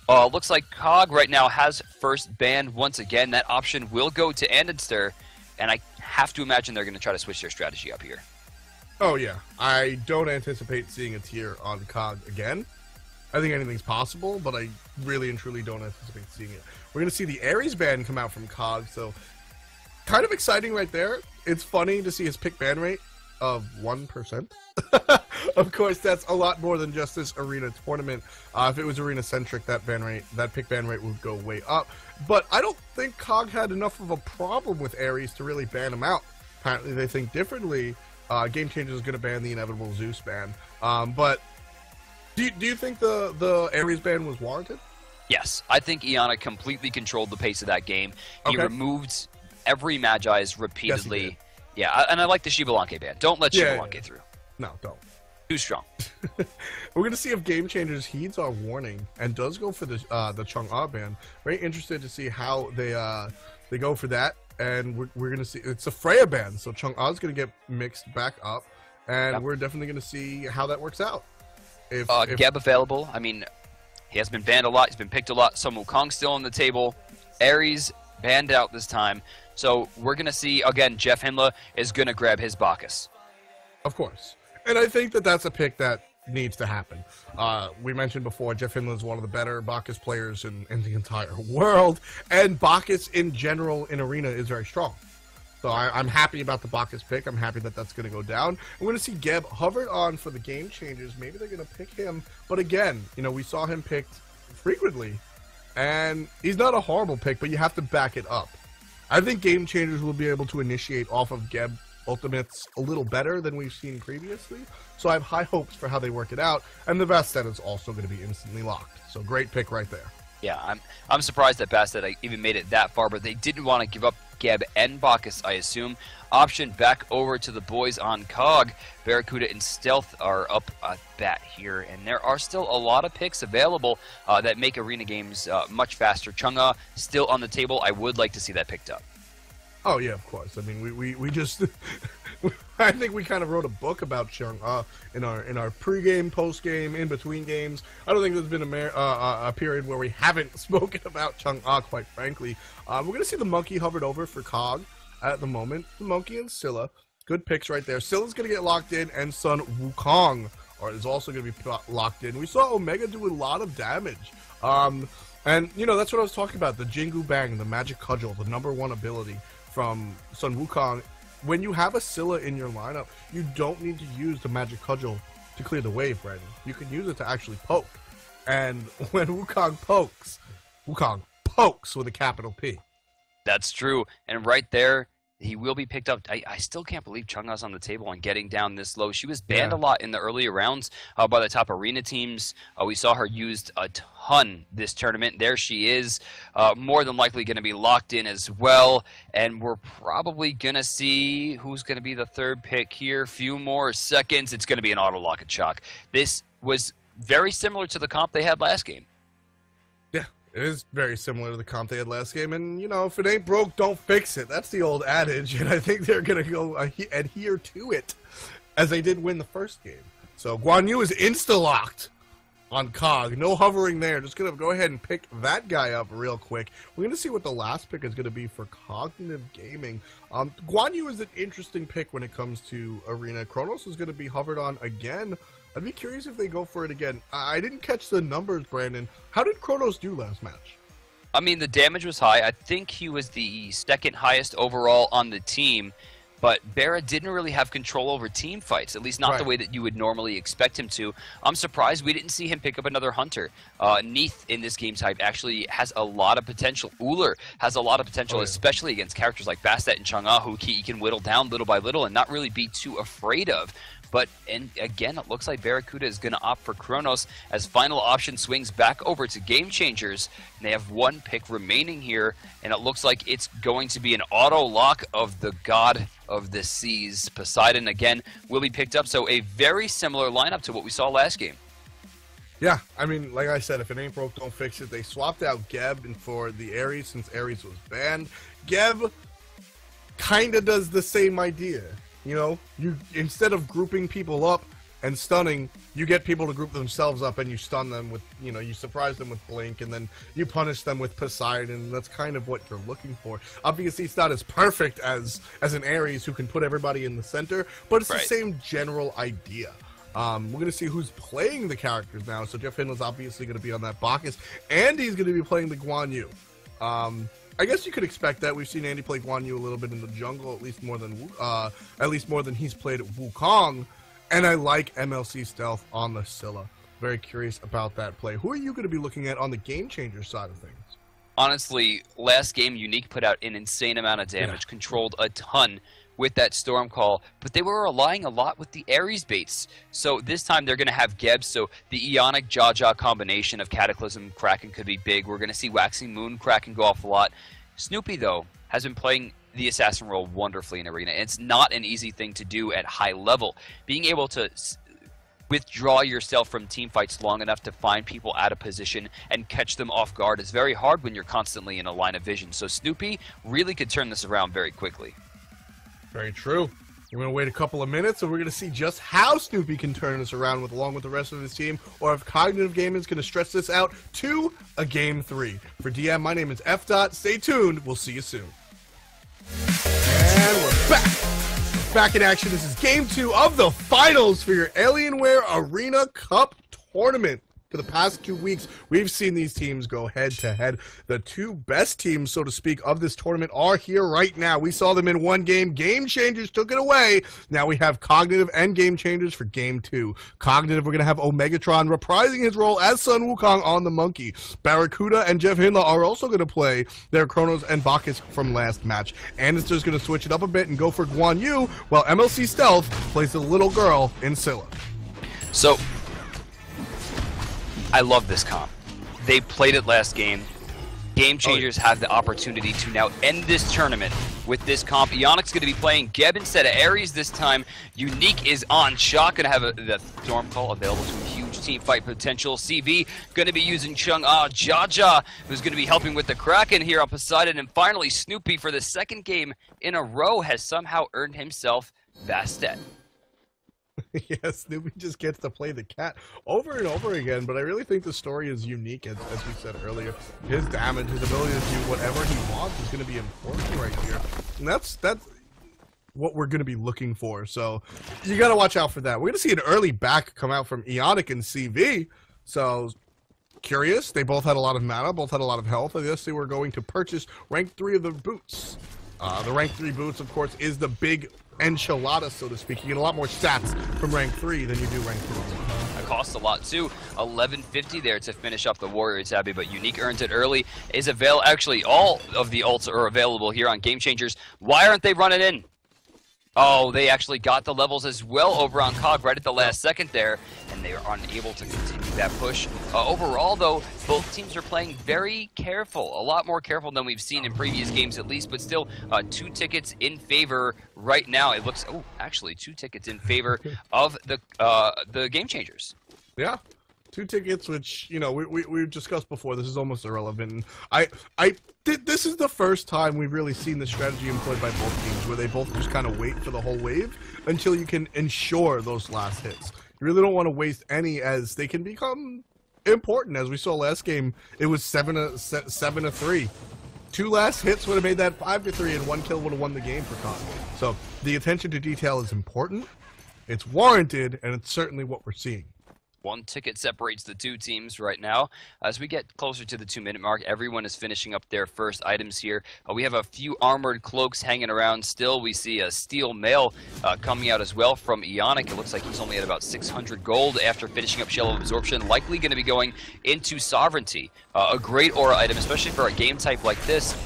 Looks like COG right now has first ban once again. That option will go to Andenster, and I have to imagine they're going to try to switch their strategy up here. Oh, yeah. I don't anticipate seeing a tier on COG again. I think anything's possible, but I really and truly don't anticipate seeing it. We're going to see the Ares ban come out from COG, so kind of exciting right there. It's funny to see his pick ban rate of 1%. Of course, that's a lot more than just this arena tournament. If it was arena-centric, that pick ban rate would go way up. But I don't think COG had enough of a problem with Ares to really ban him out. Apparently, they think differently. Game Changers is going to ban the inevitable Zeus ban. But do you think the Ares ban was warranted? Yes, I think Iana completely controlled the pace of that game. He Okay. removed every Magi's repeatedly. Yes, he did. Yeah, and I like the Shibalanke ban. Don't let Shibalanke through. No, don't. Too strong. We're going to see if Game Changers heeds our warning and does go for the Chang'e ban. Very interested to see how they go for that. And we're going to see it's a Freya ban, so Chang'e is going to get mixed back up, and we're definitely going to see how that works out. If Geb available. I mean, he has been banned a lot. He's been picked a lot. Sun Wukong still on the table. Ares banned out this time. So we're going to see, again, Jeff Hinla is going to grab his Bacchus. Of course. And I think that that's a pick that needs to happen. We mentioned before, Jeff Hinla is one of the better Bacchus players in the entire world. And Bacchus in general in Arena is very strong. So I'm happy about the Bacchus pick. I'm happy that that's going to go down. We're going to see Geb hovered on for the Game Changers. Maybe they're going to pick him. But again, you know, we saw him picked frequently. And he's not a horrible pick, but you have to back it up. I think Game Changers will be able to initiate off of Geb ultimates a little better than we've seen previously. So I have high hopes for how they work it out. And the Bastet is also going to be instantly locked. So great pick right there. Yeah, I'm surprised that Bastet even made it that far, but they didn't want to give up Geb and Bacchus, I assume. Option back over to the boys on COG. Barracuda and Stealth are up a bat here, and there are still a lot of picks available that make arena games much faster. Chang'e still on the table. I would like to see that picked up. Oh, yeah, of course. I mean, we just... I think we kind of wrote a book about Chang'e in our pregame, postgame, in-between games. I don't think there's been a period where we haven't spoken about Chang'e, quite frankly. We're going to see the Monkey hovered over for COG at the moment. The Monkey and Scylla. Good picks right there. Scylla's going to get locked in, and Sun Wukong is also going to be locked in. We saw Omega do a lot of damage. And, you know, that's what I was talking about. The Jingu Bang, the Magic Cudgel, the #1 ability from Sun Wukong. When you have a Scylla in your lineup, you don't need to use the Magic Cudgel to clear the wave, Brandon. You can use it to actually poke. And when Wukong pokes with a capital P. That's true. And right there, he will be picked up. I still can't believe Chang'e's on the table and getting down this low. She was banned a lot in the earlier rounds by the top arena teams. We saw her used a ton this tournament. There she is, more than likely going to be locked in as well. And we're probably going to see who's going to be the third pick here. Few more seconds. It's going to be an auto lock and shock. This was very similar to the comp they had last game. It is very similar to the comp they had last game, and, you know, if it ain't broke, don't fix it. That's the old adage, and I think they're going to go adhere to it, as they did win the first game. So Guan Yu is insta-locked on COG. No hovering there. Just going to go ahead and pick that guy up real quick. We're going to see what the last pick is going to be for Cognitive Gaming. Guan Yu is an interesting pick when it comes to Arena. Kronos is going to be hovered on again. I'd be curious if they go for it again. I didn't catch the numbers, Brandon. How did Kronos do last match? I mean, the damage was high. I think he was the second highest overall on the team, but Barra didn't really have control over team fights, at least not the way that you would normally expect him to. I'm surprised we didn't see him pick up another Hunter. Neath in this game type actually has a lot of potential. Uller has a lot of potential, especially against characters like Bastet and Chang'e, who he can whittle down little by little and not really be too afraid of. But and again, it looks like Barracuda is going to opt for Kronos as final option swings back over to GameChangers. And they have one pick remaining here, and it looks like it's going to be an auto lock of the God of the Seas. Poseidon again will be picked up, so a very similar lineup to what we saw last game. Yeah, I mean, like I said, if it ain't broke, don't fix it. They swapped out Geb for the Ares since Ares was banned. Geb kind of does the same idea. You know, you instead of grouping people up and stunning, you get people to group themselves up and you stun them with, you know, you surprise them with Blink and then you punish them with Poseidon. That's kind of what you're looking for. Obviously, it's not as perfect as an Ares who can put everybody in the center, but it's the same general idea. We're going to see who's playing the characters now. So Jeff Hindle's obviously going to be on that Bacchus, and he's going to be playing the Guan Yu. I guess you could expect that. We've seen Andy play Guan Yu a little bit in the jungle, at least more than he's played at Wukong. And I like MLC Stealth on the Scylla. Very curious about that play. Who are you going to be looking at on the Game Changer side of things? Honestly, last game, Unique put out an insane amount of damage, controlled a ton with that Storm Call, but they were relying a lot with the Ares baits. So this time they're going to have Geb, so the Ionic Jaja combination of Cataclysm Kraken could be big. We're going to see Waxing Moon Kraken go off a lot. Snoopy, though, has been playing the assassin role wonderfully in Arena. It's not an easy thing to do at high level. Being able to withdraw yourself from team fights long enough to find people out of position and catch them off guard is very hard when you're constantly in a line of vision. So Snoopy really could turn this around very quickly. Very true. We're going to wait a couple of minutes, and we're going to see just how Snoopy can turn this around along with the rest of his team, or if Cognitive Gaming is going to stretch this out to a Game 3. For DM, my name is F. Stay tuned. We'll see you soon. And we're back. Back in action. This is Game 2 of the finals for your Alienware Arena Cup tournament. For the past 2 weeks, we've seen these teams go head-to-head. The two best teams, so to speak, of this tournament are here right now. We saw them in one game. GameChangers took it away. Now we have Cognitive and GameChangers for Game 2. Cognitive, we're going to have Omegatron reprising his role as Sun Wukong on the Monkey. Barracuda and Jeff Hindle are also going to play their Kronos and Bacchus from last match. Anister's going to switch it up a bit and go for Guan Yu, while MLC Stealth plays the little girl in Scylla. So I love this comp. They played it last game. GameChangers have the opportunity to now end this tournament with this comp. Ionic's going to be playing Geb instead of Ares this time. Unique is on shot, going to have the Storm Call available to a huge team fight potential. CV going to be using Jaja, who's going to be helping with the Kraken here on Poseidon. And finally, Snoopy, for the second game in a row, has somehow earned himself Bastet. Yeah, Snoopy just gets to play the cat over and over again, but I really think the story is unique, as we said earlier. His damage, his ability to do whatever he wants is going to be important right here. And that's what we're going to be looking for, so you got to watch out for that. We're going to see an early back come out from Ionic and CV, so curious. They both had a lot of mana, both had a lot of health. I guess they were going to purchase rank 3 of the boots. The rank 3 boots, of course, is the big enchilada, so to speak. You get a lot more stats from rank 3 than you do rank 2. It costs a lot too. 1150 there to finish up the Warrior Tabby, but Unique earns it early. Is actually all of the ults are available here on GameChangers. Why aren't they running in? Oh, they actually got the levels as well over on Cog right at the last second there, and they are unable to continue that push. Overall, though, both teams are playing very careful, a lot more careful than we've seen in previous games at least, but still 2 tickets in favor right now. It looks, actually 2 tickets in favor of the GameChangers. Yeah. 2 tickets, which, you know, we've discussed before. This is almost irrelevant. This is the first time we've really seen the strategy employed by both teams, where they both just kind of wait for the whole wave until you can ensure those last hits. You really don't want to waste any, as they can become important. As we saw last game, it was 7-3. 2 last hits would have made that 5-3, and 1 kill would have won the game for Con. So the attention to detail is important. It's warranted, and it's certainly what we're seeing. 1 ticket separates the 2 teams right now. As we get closer to the 2-minute mark, everyone is finishing up their first items here. We have a few armored cloaks hanging around still. We see a steel mail coming out as well from Ionic. It looks like he's only at about 600 gold after finishing up Shell of Absorption, likely going to be going into Sovereignty. A great aura item, especially for a game type like this.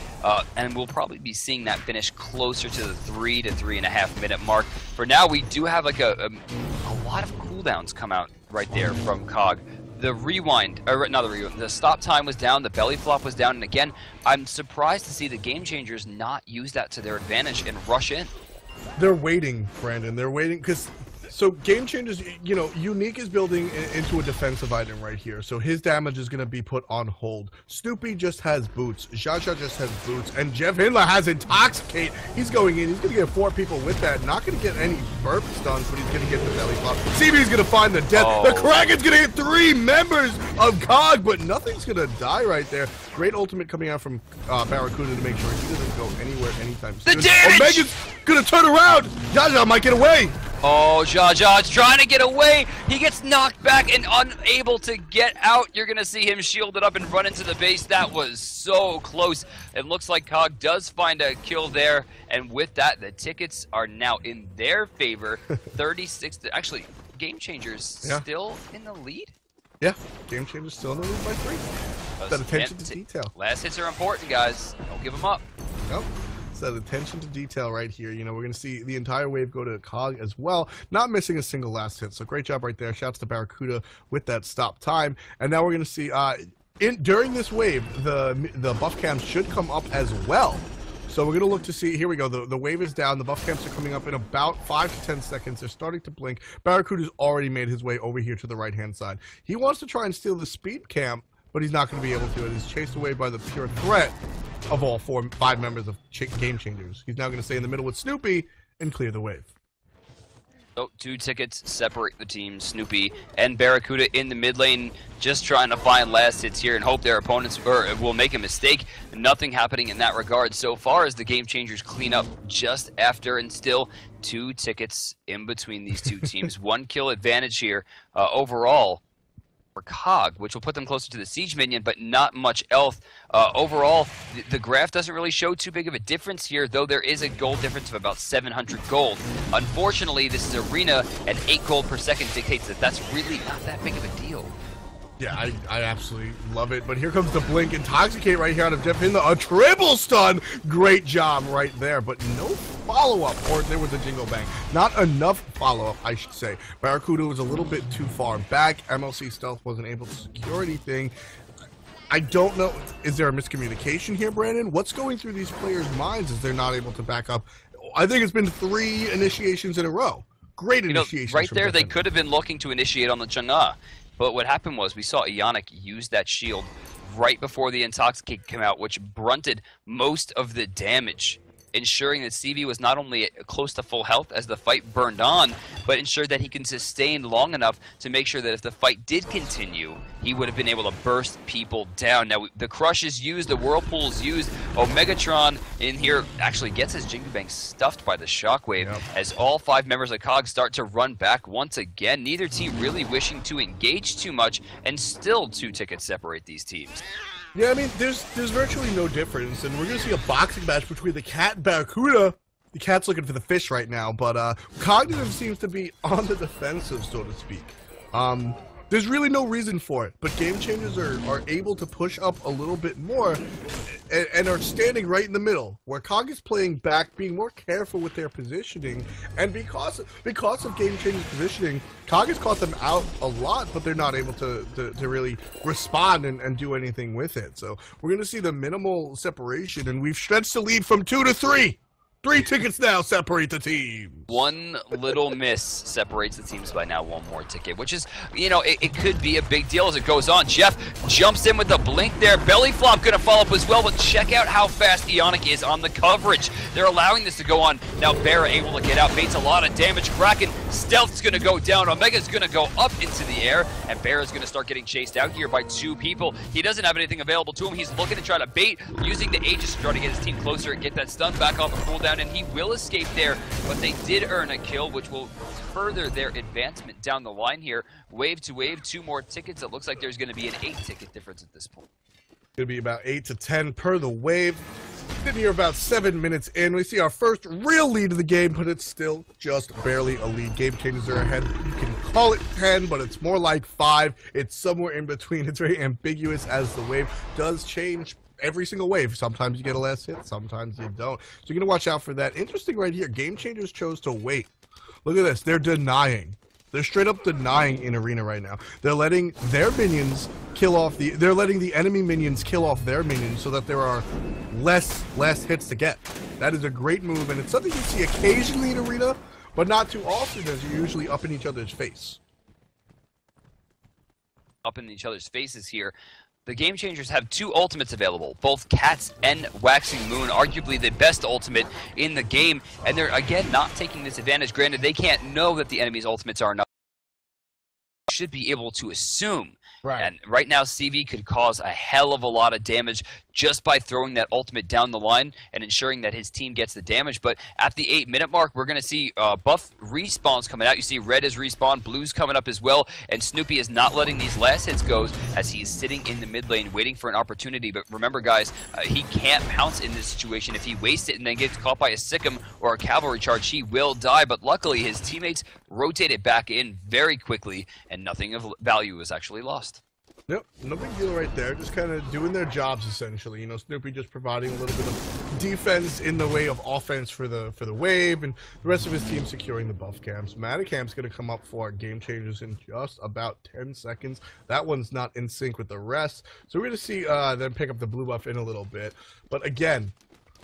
And we'll probably be seeing that finish closer to the 3 to 3.5 minute mark. For now, we do have like a lot of cooldowns come out right there from Cog. The rewind, or not the rewind, the stop time was down, the belly flop was down, and again, I'm surprised to see the GameChangers not use that to their advantage and rush in. They're waiting, Brandon. They're waiting because, so GameChangers, you know, Unique is building into a defensive item right here, so his damage is going to be put on hold. Snoopy just has boots, Jaja just has boots, and Jeff Hindler has Intoxicate. He's going in, he's going to get 4 people with that, not going to get any burp stuns, but he's going to get the belly flop. CB's going to find the death. Oh. The Kraken's going to hit 3 members of COG, but nothing's going to die right there. Great ultimate coming out from Barracuda to make sure he doesn't go anywhere anytime soon. The damage! Omega's going to turn around. Jaja might get away. Oh, Jaja's trying to get away. He gets knocked back and unable to get out. You're going to see him shielded up and run into the base. That was so close. It looks like COG does find a kill there. And with that, the tickets are now in their favor. 36 to, actually, GameChangers still in the lead? Yeah, GameChangers still in the lead by 3. That attention to detail. Last hits are important, guys. Don't give them up. Nope. That attention to detail right here. You know, we're going to see the entire wave go to COG as well, not missing a single last hit. So great job right there. Shouts to Barracuda with that stop time. And now we're going to see during this wave, the buff cams should come up as well. So we're going to look to see, here we go, the wave is down, the buff camps are coming up in about 5 to 10 seconds, they're starting to blink. Barracuda's already made his way over here to the right-hand side. He wants to try and steal the speed camp, but he's not going to be able to. He's chased away by the pure threat of all 5 members of GameChangers. He's now going to stay in the middle with Snoopy and clear the wave. So 2 tickets separate the teams. Snoopy and Barracuda in the mid lane, just trying to find last hits here and hope their opponents will make a mistake. Nothing happening in that regard so far as the GameChangers clean up just after, and still 2 tickets in between these 2 teams. 1 kill advantage here overall for COG, which will put them closer to the Siege Minion, but not much else. Overall, the graph doesn't really show too big of a difference here, though there is a gold difference of about 700 gold. Unfortunately, this is Arena, and 8 gold per second dictates that that's really not that big of a deal. Yeah, I absolutely love it. But here comes the blink. Intoxicate right here out of Jeff Hindler. A triple stun. Great job right there. But no follow-up. Or there was a jingle bang. Not enough follow-up, I should say. Barracuda was a little bit too far back. MLC Stealth wasn't able to secure anything. I don't know. Is there a miscommunication here, Brandon? What's going through these players' minds as they're not able to back up? I think it's been 3 initiations in a row. Great initiations. Right there, they could have been looking to initiate on the Chang'e. But what happened was we saw Ionic use that shield right before the Intoxicate came out, which blunted most of the damage, ensuring that CV was not only close to full health as the fight burned on, but ensured that he can sustain long enough to make sure that if the fight did continue, he would have been able to burst people down. Now, the Crush is used, the Whirlpool is used. Omegatron in here actually gets his Jingle Bang stuffed by the Shockwave as all 5 members of COG start to run back once again. Neither team really wishing to engage too much, and still 2 tickets separate these teams. Yeah, I mean, there's virtually no difference, and we're going to see a boxing match between the Cat and Barracuda. The Cat's looking for the fish right now, but Cognitive seems to be on the defensive, so to speak. There's really no reason for it, but GameChangers are able to push up a little bit more and are standing right in the middle, where COG is playing back, being more careful with their positioning, and because of GameChangers' positioning, COG has caught them out a lot, but they're not able to really respond and do anything with it. So we're going to see the minimal separation, and we've stretched the lead from 2 to 3. 3 tickets now separate the teams. 1 little miss separates the teams by now 1 more ticket, which is, you know, it could be a big deal as it goes on. Jeff jumps in with the blink there. Belly flop going to follow up as well, but check out how fast Ionic is on the coverage. They're allowing this to go on. Now Barra able to get out, baits a lot of damage. Kraken, Stealth's going to go down. Omega's going to go up into the air, and Barra's going to start getting chased out here by 2 people. He doesn't have anything available to him. He's looking to try to bait, using the Aegis to try to get his team closer and get that stun back off a cooldown. And he will escape there, but they did earn a kill, which will further their advancement down the line here. Wave to wave, 2 more tickets. It looks like there's going to be an 8-ticket difference at this point. Going to be about 8 to 10 per the wave. Been here about 7 minutes in. We see our first real lead of the game, but it's still just barely a lead. GameChangers are ahead. You can call it 10, but it's more like 5. It's somewhere in between. It's very ambiguous as the wave does change every single wave. Sometimes you get a last hit, sometimes you don't. So you're going to watch out for that. Interesting right here, GameChangers chose to wait. Look at this. They're denying. They're straight up denying in arena right now. They're letting their minions kill off they're letting the enemy minions kill off their minions so that there are less hits to get. That is a great move, and it's something you see occasionally in arena, but not too often, as you're usually up in each other's face. Up in each other's faces here. The Game Changers have 2 ultimates available, both Cats and Waxing Moon, arguably the best ultimate in the game, and they're, again, not taking this advantage. Granted, they can't know that the enemy's ultimates are enough. Should be able to assume. Right. And right now, CV could cause a hell of a lot of damage just by throwing that ultimate down the line and ensuring that his team gets the damage. But at the 8-minute mark, we're going to see buff respawns coming out. You see Red is respawn, Blue's coming up as well, and Snoopy is not letting these last hits go as he's sitting in the mid lane waiting for an opportunity. But remember, guys, he can't pounce in this situation. If he wastes it and then gets caught by a Sikkim or a cavalry charge, he will die. But luckily, his teammates rotated back in very quickly, and nothing of value was actually lost. Yep, no big deal right there. Just kind of doing their jobs, essentially. You know, Snoopy just providing a little bit of defense in the way of offense for the wave, and the rest of his team securing the buff camps. Matacamp's going to come up for our Game Changers in just about 10 seconds. That one's not in sync with the rest, so we're going to see them pick up the blue buff in a little bit. But again,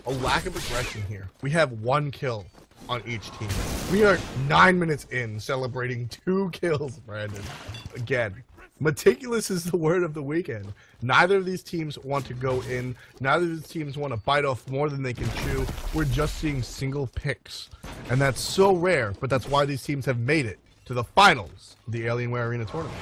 a lack of aggression here. We have 1 kill on each team. We are 9 minutes in, celebrating 2 kills, Brandon. Again, meticulous is the word of the weekend. Neither of these teams want to go in. Neither of these teams want to bite off more than they can chew. We're just seeing single picks. And that's so rare, but that's why these teams have made it to the finals of the Alienware Arena tournament.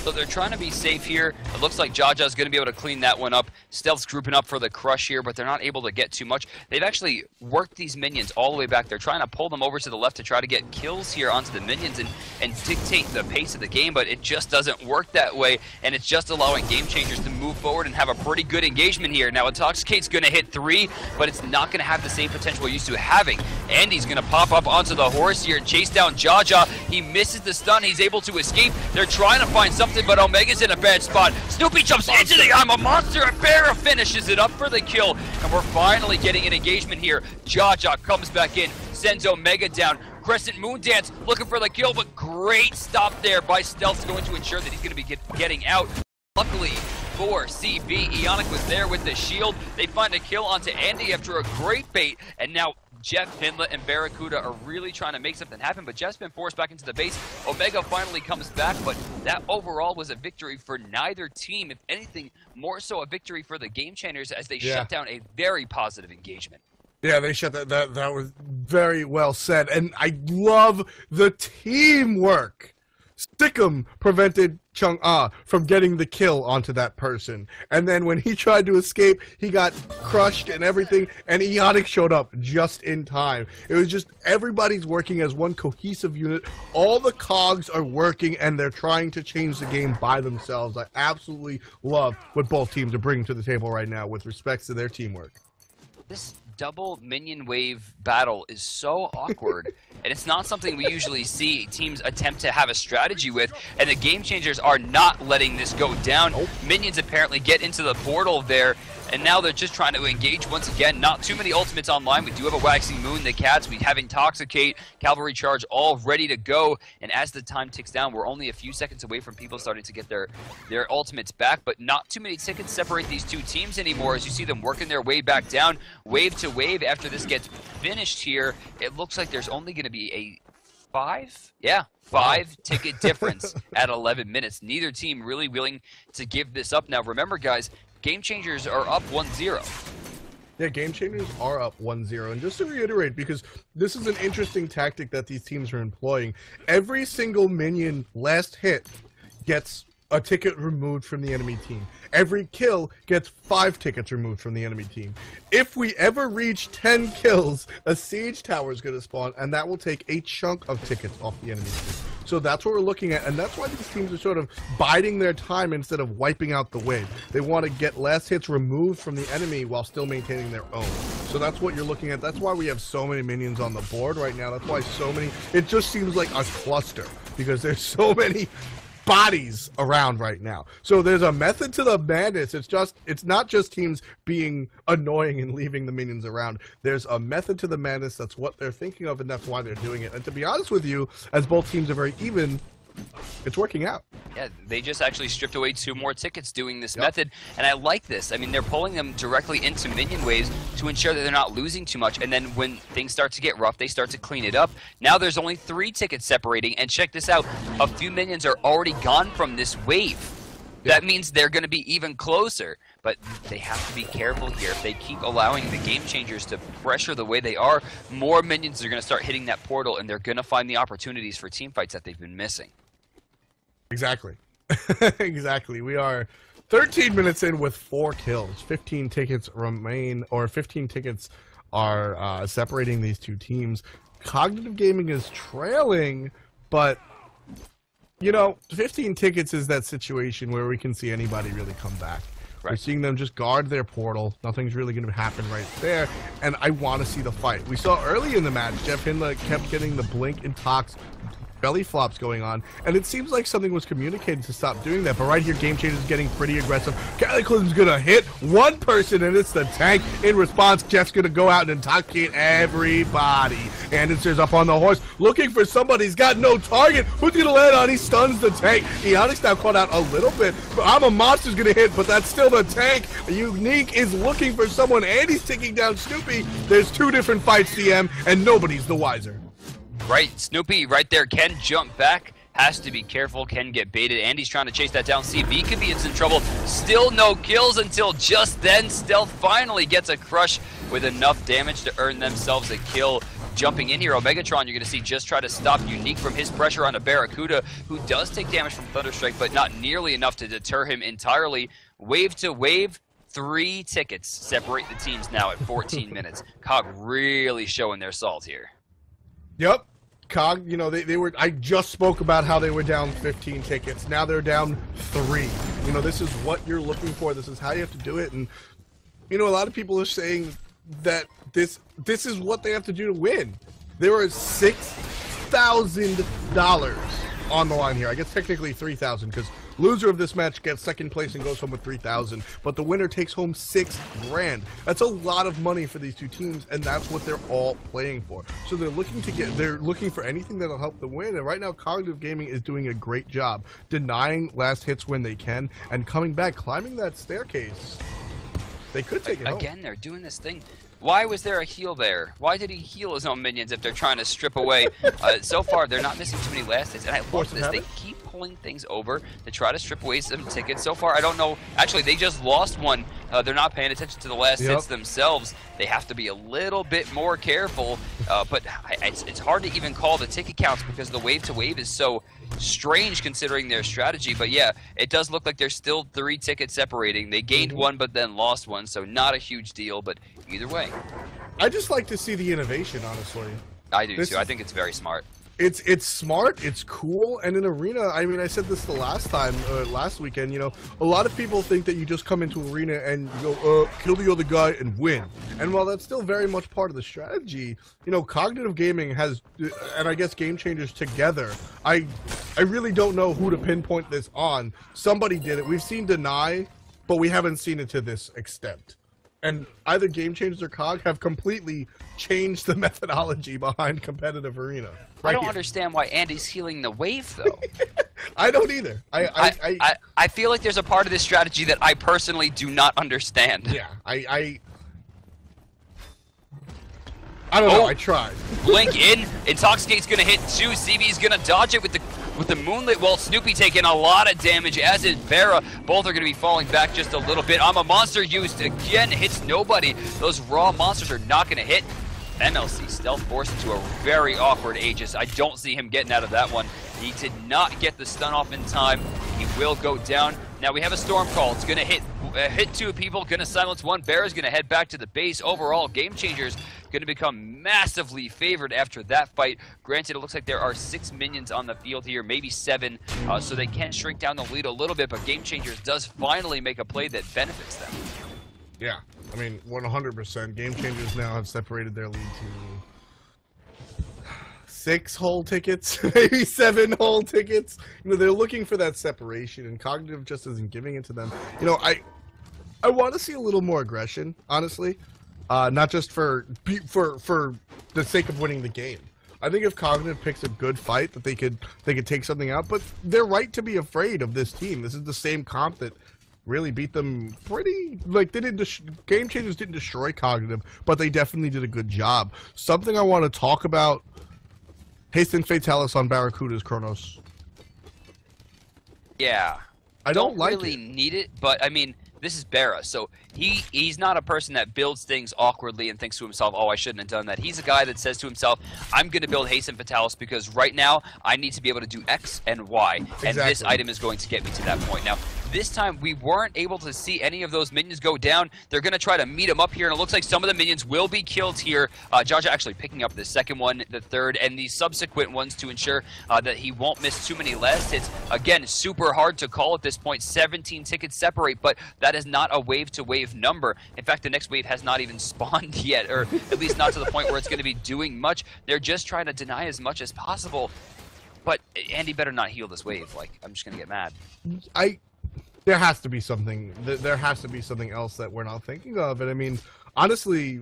So they're trying to be safe here. It looks like Jaja's going to be able to clean that one up. Stealth's grouping up for the crush here, but they're not able to get too much. They've actually worked these minions all the way back. They're trying to pull them over to the left to try to get kills here onto the minions and dictate the pace of the game, but it just doesn't work that way, and it's just allowing Game Changers to move forward and have a pretty good engagement here. Now, Intoxicate's going to hit 3, but it's not going to have the same potential we're used to having. Andy's going to pop up onto the horse here and chase down Jaja. He misses the stun. He's able to escape. They're trying to find something, but Omega's in a bad spot. Snoopy jumps into the I'm a monster, and Barra finishes it up for the kill, and we're finally getting an engagement here. Jaja comes back in, sends Omega down. Crescent Moon Dance looking for the kill, but great stop there by Stealth, going to ensure that he's going to be getting out. Luckily for CB, Eonic was there with the shield. They find a kill onto Andy after a great bait, and now Jeff, Finla, and Barracuda are really trying to make something happen, but Jeff's been forced back into the base. Omega finally comes back, but that overall was a victory for neither team. If anything, more so a victory for the Game Changers as they shut down a very positive engagement. Yeah, they shut that was very well said, and I love the teamwork. Stickum prevented Chung-Ah from getting the kill onto that person, and then when he tried to escape, he got crushed and everything, and Eonic showed up just in time. It was just everybody's working as one cohesive unit. All the cogs are working, and they're trying to change the game by themselves. I absolutely love what both teams are bringing to the table right now with respect to their teamwork. This double minion wave battle is so awkward, and it's not something we usually see teams attempt to have a strategy with, and the Game Changers are not letting this go down. Minions apparently get into the portal there, and now they're just trying to engage once again. Not too many ultimates online. We do have a Waxing Moon, the Cats, we have Intoxicate, Cavalry Charge all ready to go, and as the time ticks down, we're only a few seconds away from people starting to get their ultimates back, but not too many tickets separate these two teams anymore as you see them working their way back down, wave to wave. After this gets finished here, it looks like there's only going to be a 5 ticket difference at 11 minutes. Neither team really willing to give this up. Now remember, guys, Game Changers are up 1-0. Yeah, Game Changers are up 1-0, and just to reiterate, because this is an interesting tactic that these teams are employing, every single minion last hit gets a ticket removed from the enemy team. Every kill gets 5 tickets removed from the enemy team. If we ever reach 10 kills, a siege tower is going to spawn, and that will take a chunk of tickets off the enemy team. So that's what we're looking at, and that's why these teams are sort of biding their time instead of wiping out the wave. They want to get last hits removed from the enemy while still maintaining their own. So that's what you're looking at. That's why we have so many minions on the board right now. That's why so many... It just seems like a cluster, because there's so many bodies around right now. So there's a method to the madness. It's not just teams being annoying and leaving the minions around. There's a method to the madness. That's what they're thinking of, and that's why they're doing it. And to be honest with you, as both teams are very even, it's working out. Yeah, they just actually stripped away 2 more tickets doing this method, and I like this. I mean, they're pulling them directly into minion waves to ensure that they're not losing too much, and then when things start to get rough, they start to clean it up. Now there's only 3 tickets separating, and check this out. A few minions are already gone from this wave. That means they're going to be even closer, but they have to be careful here. If they keep allowing the Game Changers to pressure the way they are, more minions are going to start hitting that portal, and they're going to find the opportunities for team fights that they've been missing. Exactly. Exactly. We are 13 minutes in with 4 kills. 15 tickets remain, or 15 tickets are separating these 2 teams. Cognitive Gaming is trailing, but, you know, 15 tickets is that situation where we can see anybody really come back. Right. We're seeing them just guard their portal. Nothing's really going to happen right there, and I want to see the fight. We saw early in the match, Jeff Hindla kept getting the blink and tox belly flops going on, and it seems like something was communicated to stop doing that, but right here Game Changers is getting pretty aggressive. Cataclysm's gonna hit one person, and it's the tank. In response, Jeff's gonna go out and intoxicate everybody. Anderson's up on the horse looking for somebody. He's got no target. Who's gonna land on? He stuns the tank. Eonix now caught out a little bit, but I'm a Monster's gonna hit, but that's still the tank. Unique is looking for someone. Andy's taking down Snoopy. There's 2 different fights, CM, and nobody's the wiser. Right, Snoopy right there can jump back, has to be careful, can get baited. Andy's trying to chase that down, see if he could be in some trouble. Still no kills until just then. Stealth finally gets a crush with enough damage to earn themselves a kill. Jumping in here, Omegatron, you're going to see just try to stop Unique from his pressure on a Barracuda, who does take damage from Thunderstrike, but not nearly enough to deter him entirely. Wave to wave, 3 tickets separate the teams now at 14 minutes. COG really showing their salt here. Yep. COG, you know, they were, I just spoke about how they were down 15 tickets. Now they're down 3. You know, this is what you're looking for. This is how you have to do it. And, you know, a lot of people are saying that this is what they have to do to win. There are $6,000 on the line here. I guess technically 3,000 because loser of this match gets 2nd place and goes home with 3,000, but the winner takes home $6 grand. That's a lot of money for these 2 teams, and that's what they're all playing for. So they're looking for anything that'll help them win. And right now, Cognitive Gaming is doing a great job denying last hits when they can and coming back, climbing that staircase. They could take it home. Again, they're doing this thing. Why was there a heal there? Why did he heal his own minions if they're trying to strip away? So far, they're not missing too many last hits, and I love this. They keep pulling things over to try to strip away some tickets. So far, I don't know. Actually, they just lost one. They're not paying attention to the last hits themselves. They have to be a little bit more careful, but it's hard to even call the ticket counts because the wave to wave is so strange considering their strategy. But yeah, it does look like there's still 3 tickets separating. They gained one but then lost one, so not a huge deal, but either way. I just like to see the innovation, honestly. I do too. I think it's very smart. It's smart, it's cool, and in Arena, I mean, I said this the last time, last weekend, you know, a lot of people think that you just come into Arena and you go, kill the other guy and win. And while that's still very much part of the strategy, you know, Cognitive Gaming has, and I guess Game Changers together, I really don't know who to pinpoint this on. Somebody did it. We've seen Deny, but we haven't seen it to this extent. And either Game Changers or COG have completely changed the methodology behind competitive Arena. I don't understand why Andy's healing the wave, though. I don't either. I feel like there's a part of this strategy that I personally do not understand. Yeah, I don't know. I tried. Blink in. Intoxicate's gonna hit 2. CB's gonna dodge it with the Moonlit while Snoopy taking a lot of damage, as is Vera. Both are going to be falling back just a little bit. I'm a Monster used again, hits nobody. Those raw monsters are not going to hit. MLC stealth forced into a very awkward Aegis. I don't see him getting out of that one. He did not get the stun off in time. He will go down. Now we have a storm call. It's going to hit 2 people, going to silence 1. Vera's going to head back to the base. Overall, Game Changers going to become massively favored after that fight. Granted, it looks like there are 6 minions on the field here, maybe 7, so they can shrink down the lead a little bit, but Game Changers does finally make a play that benefits them. Yeah, I mean, 100%. Game Changers now have separated their lead to 6 whole tickets, maybe 7 whole tickets. You know, they're looking for that separation, and Cognitive just isn't giving it to them. You know, I want to see a little more aggression, honestly, not just for the sake of winning the game. I think if Cognitive picks a good fight, that they could take something out. But they're right to be afraid of this team. This is the same comp that really beat them pretty, like, they didn't, GameChangers didn't destroy Cognitive, but they definitely did a good job. Something I want to talk about, Hasten Fatalis on Barracuda's Kronos. Yeah. I don't like really need it, but I mean, this is Barra, so he's not a person that builds things awkwardly and thinks to himself, oh, I shouldn't have done that. He's a guy that says to himself, I'm going to build Hasten Fatalis because right now I need to be able to do X and Y, and this item is going to get me to that point. Now, this time we weren't able to see any of those minions go down. They're going to try to meet him up here, and it looks like some of the minions will be killed here. Jaja actually picking up the second one, the third, and the subsequent ones to ensure that he won't miss too many last hits. Again, super hard to call at this point. 17 tickets separate, but that is not a wave-to-wave number. In fact, the next wave has not even spawned yet, or at least not to the point where it's going to be doing much. They're just trying to deny as much as possible. But Andy better not heal this wave. Like, I'm just going to get mad. There has to be something. There has to be something else that we're not thinking of. And I mean, honestly,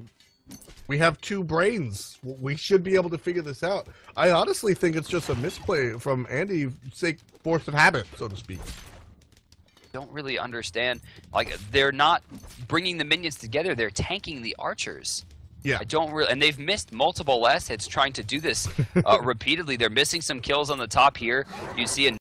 we have 2 brains. We should be able to figure this out. I honestly think it's just a misplay from Andy, sake force of habit, so to speak. Don't really understand. Like, they're not bringing the minions together. They're tanking the archers. Yeah. I don't really, and they've missed multiple last hits trying to do this repeatedly. They're missing some kills on the top here. You see a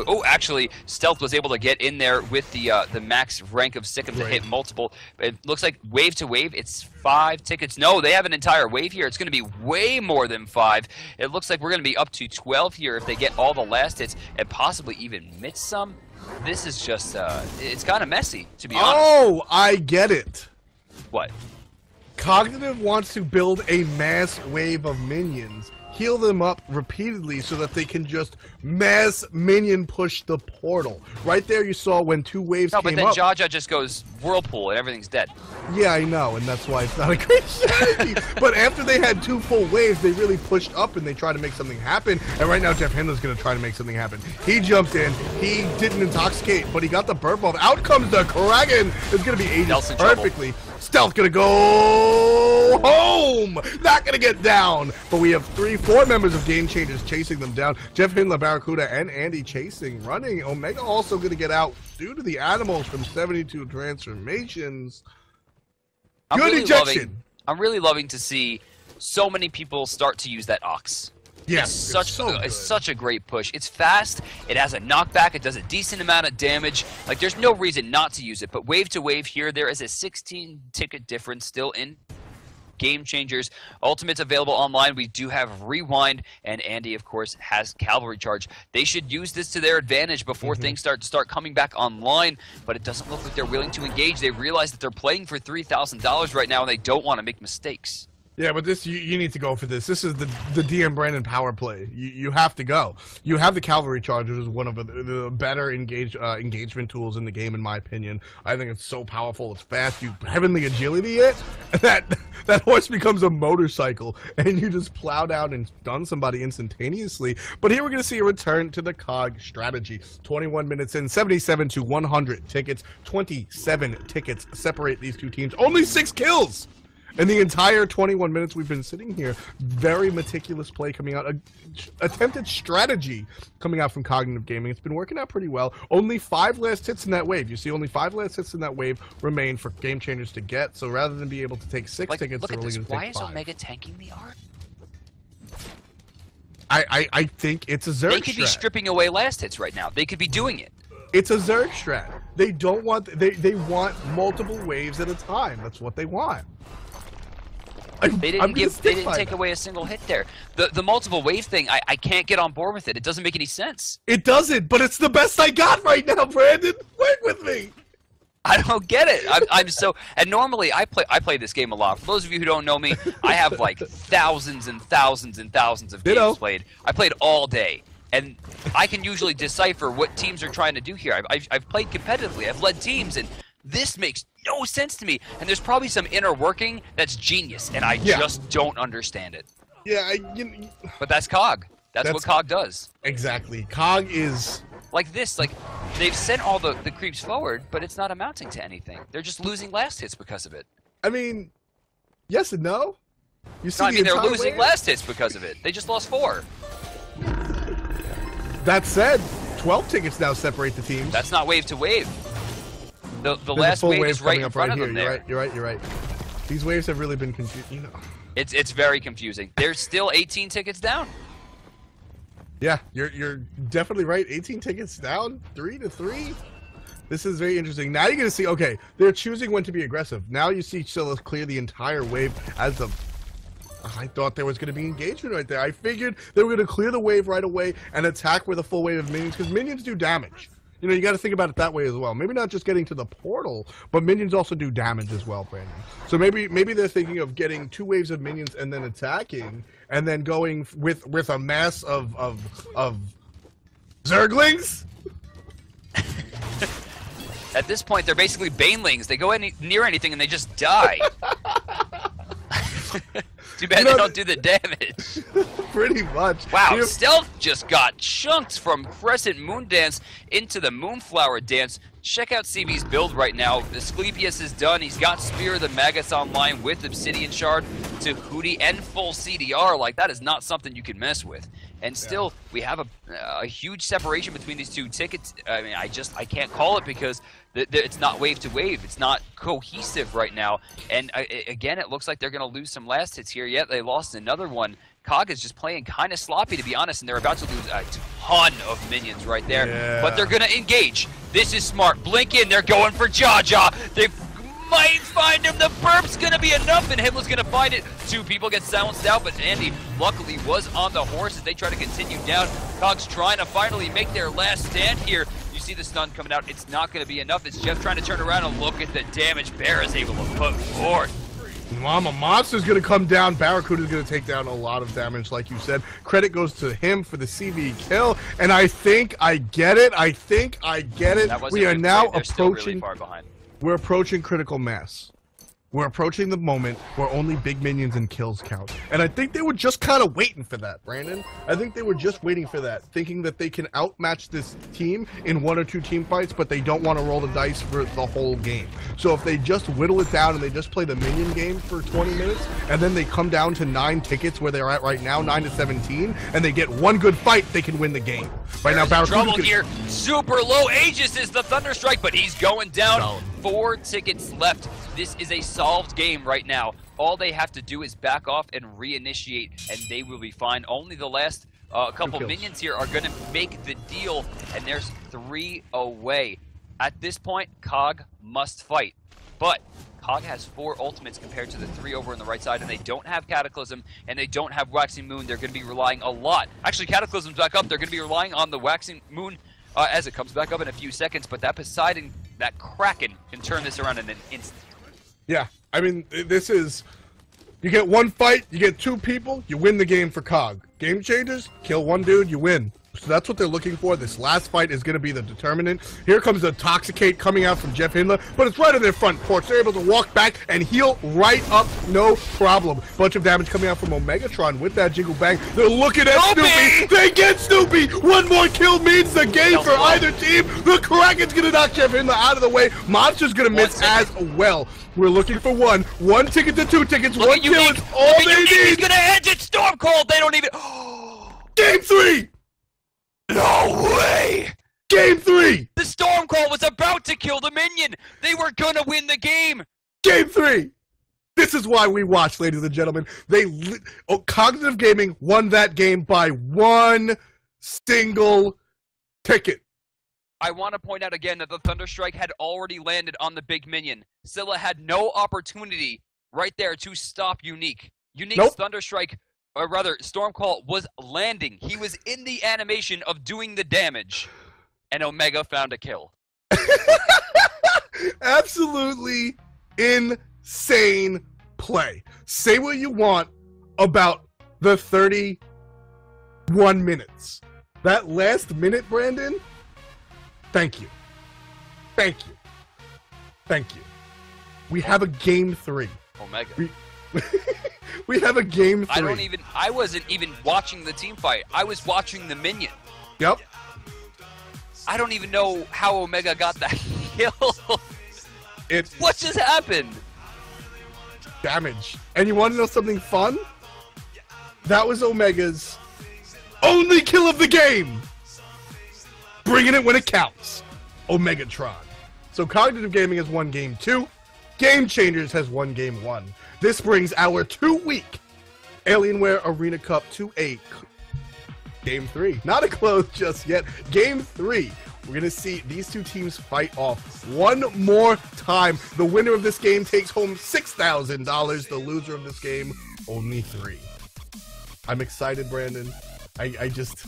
oh, actually, Stealth was able to get in there with the max rank of Sikkim to hit multiple. It looks like wave to wave, it's 5 tickets. No, they have an entire wave here. It's going to be way more than 5. It looks like we're going to be up to 12 here if they get all the last hits and possibly even miss some. This is just, it's kind of messy, to be honest. Oh, I get it. What? Cognitive wants to build a mass wave of minions, heal them up repeatedly so that they can just mass minion push the portal. Right there you saw when 2 waves came up. No, but then Jaja just goes Whirlpool and everything's dead. Yeah, I know, and that's why it's not a great strategy. But after they had 2 full waves, they really pushed up and they tried to make something happen. And right now Jeff Hindler's going to try to make something happen. He jumped in. He didn't intoxicate, but he got the burp off. Out comes the Kraken. It's going to be Aegis perfectly. Stealth going to go home. Not going to get down. But we have 4 members of GameChangers chasing them down. Jeff Hindler, Barracuda, and Andy chasing, running. Omega also going to get out due to the animals from 72 transformations. Good ejection. I'm really loving to see so many people start to use that Ox. Yes, it's such a great push. It's fast, it has a knockback, it does a decent amount of damage. Like, there's no reason not to use it, but wave to wave here, there is a 16 ticket difference still in GameChangers. Ultimate's available online. We do have Rewind, and Andy, of course, has Cavalry Charge. They should use this to their advantage before things start coming back online, but it doesn't look like they're willing to engage. They realize that they're playing for $3,000 right now, and they don't want to make mistakes. Yeah, but this you need to go for this. This is the DM Brandon power play. You have to go. You have the Cavalry Charge, which is one of the better engagement tools in the game, in my opinion. I think it's so powerful. It's fast. You heavenly agility it, and that horse becomes a motorcycle, and you just plow down and stun somebody instantaneously. But here we're going to see a return to the COG strategy. 21 minutes in, 77 to 100 tickets. 27 tickets separate these 2 teams. Only 6 kills! In the entire 21 minutes we've been sitting here, very meticulous play coming out, attempted strategy coming out from Cognitive Gaming. It's been working out pretty well. Only 5 last hits in that wave. You see, only 5 last hits in that wave remain for GameChangers to get. So rather than be able to take 6 tickets, look they're at only this. going to take 5. Why is Omega tanking the art? I think it's a Zerg strat. They could be stripping away last hits right now. They could be doing it. It's a Zerg strat. They don't want. They want multiple waves at a time. That's what they want. They didn't take away a single hit there. The multiple wave thing, I can't get on board with it. It doesn't make any sense. It doesn't, but it's the best I got right now, Brandon. Work with me. I don't get it. I'm so, and normally I play this game a lot. For those of you who don't know me, I have like thousands and thousands and thousands of games played. I played all day, and I can usually decipher what teams are trying to do here. I've played competitively. I've led teams, and this makes no sense to me. And there's probably some inner working that's genius, and I just don't understand it. Yeah, But that's COG. That's what COG does. Exactly. COG is... Like this, like, they've sent all the creeps forward, but it's not amounting to anything. They're just losing last hits because of it. I mean, yes and no. You see, no, I mean, they're losing last hits because of it. They just lost 4. That said, 12 tickets now separate the teams. That's not wave to wave. The last wave is right in front of them there. You're right. These waves have really been confused, you know. It's very confusing. There's still 18 tickets down. Yeah, you're definitely right. 18 tickets down, 3-3. This is very interesting. Now you're gonna see. Okay, they're choosing when to be aggressive. Now you see Scylla clear the entire wave as the. I thought there was going to be engagement right there. I figured they were going to clear the wave right away and attack with a full wave of minions because minions do damage. You know, you got to think about it that way as well. Maybe not just getting to the portal, but minions also do damage as well, Brandon. So maybe they're thinking of getting 2 waves of minions and then attacking, and then going with a mass of Zerglings. At this point, they're basically banelings. They go near anything and they just die. Too bad they don't do the damage. Pretty much. Wow, Stealth just got chunked from Crescent Moon Dance into the Moonflower Dance. Check out CB's build right now. Asclepius is done. He's got Spear of the Maggots online with Obsidian Shard to Hootie and full CDR. Like, that is not something you can mess with. And still, we have a huge separation between these 2 tickets. I mean, I can't call it because it's not wave to wave. It's not cohesive right now. And again, it looks like they're going to lose some last hits here. Yet they lost another one. COG is just playing kind of sloppy, to be honest, and they're about to lose a ton of minions right there. Yeah. But they're going to engage. This is smart. Blink in. They're going for Jaja. They might find him. The burp's going to be enough, and Himla's going to find it. 2 people get silenced out, but Andy luckily was on the horse as they try to continue down. COG's trying to finally make their last stand here. You see the stun coming out. It's not going to be enough. It's Jeff trying to turn around and look at the damage Bear is able to put forth. Mama Monster's going to come down. Barracuda's going to take down a lot of damage, like you said. Credit goes to him for the CV kill, and I think I get it. We are now approaching. Really far behind. We're approaching critical mass. We're approaching the moment where only big minions and kills count. And I think they were just kind of waiting for that, Brandon. I think they were just waiting for that, thinking that they can outmatch this team in 1 or 2 team fights, but they don't want to roll the dice for the whole game. So if they just whittle it down and they just play the minion game for 20 minutes, and then they come down to 9 tickets where they're at right now, 9-17, and they get 1 good fight, they can win the game. Right now, Barracuda's trouble here. Super low. Aegis is the Thunderstrike, but he's going down. 4 tickets left. This is a solved game right now. All they have to do is back off and reinitiate, and they will be fine. Only the last couple minions here are going to make the deal, and there's 3 away. At this point, COG must fight. But COG has 4 ultimates compared to the 3 over on the right side, and they don't have Cataclysm, and they don't have Waxing Moon. They're going to be relying a lot. Actually, Cataclysm's back up. They're going to be relying on the Waxing Moon as it comes back up in a few seconds, but that Poseidon, that Kraken, can turn this around in an instant. Yeah, I mean, this is... You get 1 fight, you get 2 people, you win the game for COG. Game Changers, kill 1 dude, you win. So that's what they're looking for. This last fight is going to be the determinant. Here comes the Toxicate coming out from Jeff Hindler, but it's right on their front porch. They're able to walk back and heal right up, no problem. Bunch of damage coming out from Omegatron with that Jiggle Bang. They're looking at Snoopy. They get Snoopy. 1 more kill means the game for either team. The Kraken's going to knock Jeff Hindler out of the way. Monster's going to miss as well. We're looking for 1 ticket to 2 tickets. 1 kill is all they need. He's going to edge it. Storm Cold. They don't even... Game 3. No way! Game 3! The Storm Call was about to kill the minion! They were gonna win the game! Game 3! This is why we watch, ladies and gentlemen. Cognitive Gaming won that game by 1 single ticket. I want to point out again that the Thunderstrike had already landed on the big minion. Scylla had no opportunity right there to stop Unique. Unique's Thunderstrike... or rather, Stormcall was landing. He was in the animation of doing the damage, and Omega found a kill. Absolutely insane play. Say what you want about the 31 minutes. That last minute, Brandon, thank you. Thank you. Thank you. We have a game 3. Omega. We have a game 3. I wasn't even watching the team fight. I was watching the minion. Yep. I don't even know how Omega got that kill. What just happened? Damage. And you want to know something fun? That was Omega's only kill of the game. Bringing it when it counts. Omegatron. So Cognitive Gaming has won game 2. GameChangers has won game 1. This brings our 2-week Alienware Arena Cup to a game 3. Not a close just yet. Game 3. We're going to see these two teams fight off one more time. The winner of this game takes home $6,000. The loser of this game, only 3. I'm excited, Brandon. I just...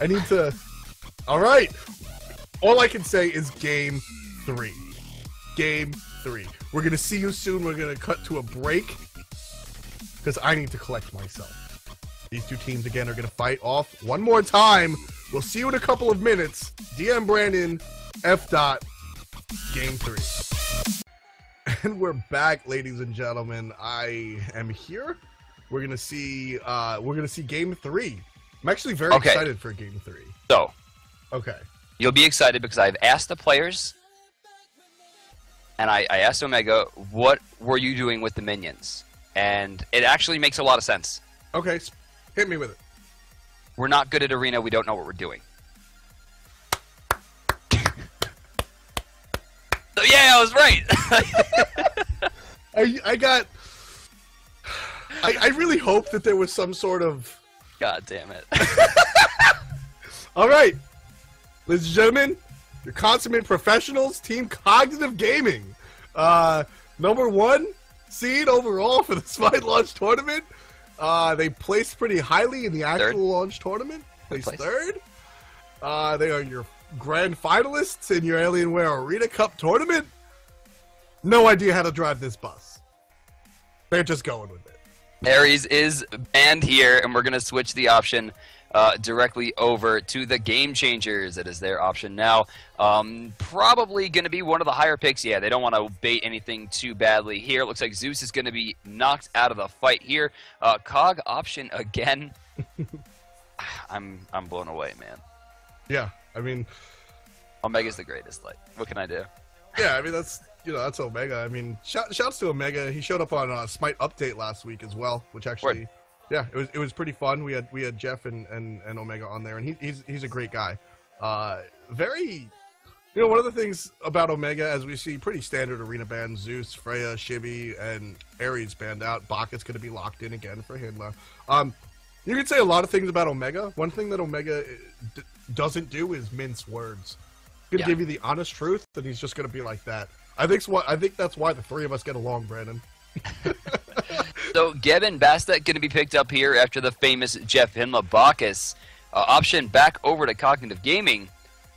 I need to... All right. All I can say is game 3. Game 3. We're going to see you soon. We're going to cut to a break because I need to collect myself. These two teams, again, are going to fight off one more time. We'll see you in a couple of minutes. DM Brandon, F. Game 3. And we're back, ladies and gentlemen. I am here. We're gonna see game 3. I'm actually very excited for game 3. So, okay, you'll be excited because I've asked the players, and I asked Omega, what were you doing with the minions? And it actually makes a lot of sense. Okay, hit me with it. We're not good at Arena. We don't know what we're doing. So yeah, I was right. I really hope that there was some sort of... God damn it. All right, ladies and gentlemen, your consummate professionals, Team Cognitive Gaming. Number 1 seed overall for the Smite Launch Tournament. They placed pretty highly in the actual launch tournament. Placed third. They are your grand finalists in your Alienware Arena Cup tournament. No idea how to drive this bus. They're just going with it. Ares is banned here, and we're going to switch the option directly over to the GameChangers. It is their option now. Probably going to be one of the higher picks. Yeah, they don't want to bait anything too badly here. It looks like Zeus is going to be knocked out of the fight here. Cog option again. I'm blown away, man. Yeah, I mean, Omega's the greatest. Like, what can I do? Yeah, I mean, that's Omega. I mean, shouts to Omega. He showed up on Smite Update last week as well, which actually, yeah, it was pretty fun. We had Jeff and Omega on there, and he's a great guy. Very, one of the things about Omega, as we see, pretty standard arena bans: Zeus, Freya, Shibi, and Ares banned out. Bacchus going to be locked in again for Hindla. You could say a lot of things about Omega. One thing that Omega doesn't do is mince words. He's gonna give you the honest truth, and he's just gonna be like that. I think that's why the 3 of us get along, Brandon. So Geb and Bastet going to be picked up here after the famous Jeff Hindla Bacchus option back over to Cognitive Gaming,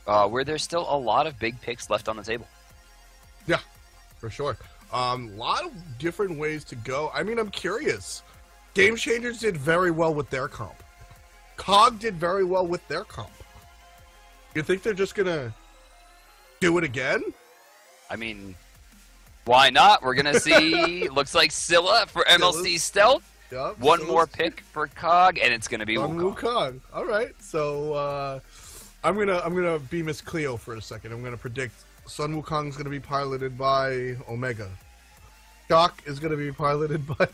where there's still a lot of big picks left on the table. Yeah, for sure. A lot of different ways to go. I mean, I'm curious. GameChangers did very well with their comp. Cog did very well with their comp. You think they're just gonna do it again? I mean, why not? We're going to see, looks like Scylla for MLC Stealth. Yep, One more pick for Cog, and it's going to be Wukong. All right, so I'm gonna be Miss Cleo for a second. I'm gonna predict Sun Wukong's going to be piloted by Omega. Shock is going to be piloted by...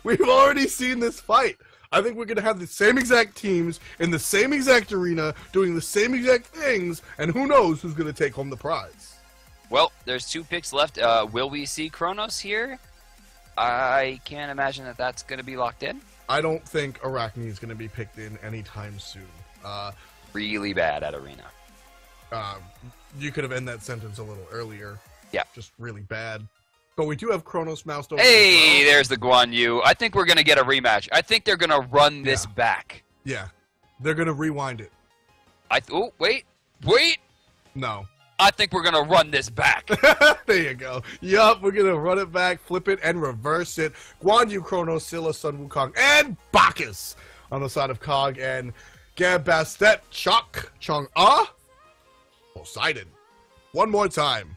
We've already seen this fight. I think we're going to have the same exact teams in the same exact arena doing the same exact things, and who knows who's going to take home the prize. Well, there's 2 picks left. Will we see Kronos here? I can't imagine that that's going to be locked in. I don't think Arachne is going to be picked in anytime soon. Really bad at Arena. You could have ended that sentence a little earlier. Yeah. Just really bad. But we do have Kronos moused over. Hey, there's the Guan Yu. I think we're going to get a rematch. I think they're going to run this back. Yeah. They're going to rewind it. Oh, wait. No. I think we're going to run this back. There you go. Yup, we're going to run it back, flip it, and reverse it. Guan Yu, Kronos, Scylla, Sun Wukong, and Bacchus on the side of Cog, and Gab Bastet, Chok, Chong-Ah, Poseidon. One more time.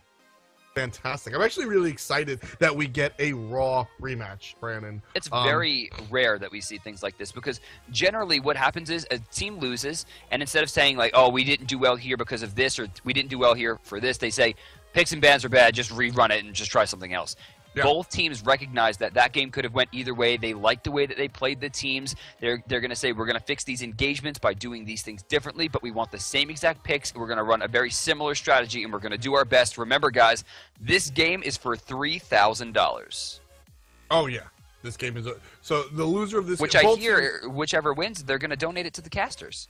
fantastic. I'm actually really excited that we get a Raw rematch, Brandon. It's very rare that we see things like this because generally what happens is a team loses, and instead of saying like, oh, we didn't do well here because of this, or we didn't do well here for this, they say picks and bans are bad, just rerun it and just try something else. Yeah. Both teams recognize that that game could have went either way. They like the way that they played the teams. They're going to say, we're going to fix these engagements by doing these things differently, but we want the same exact picks. We're going to run a very similar strategy, and we're going to do our best. Remember, guys, this game is for $3,000. Oh, yeah. This game is so the loser of this, which I hear, whichever wins, they're going to donate it to the casters.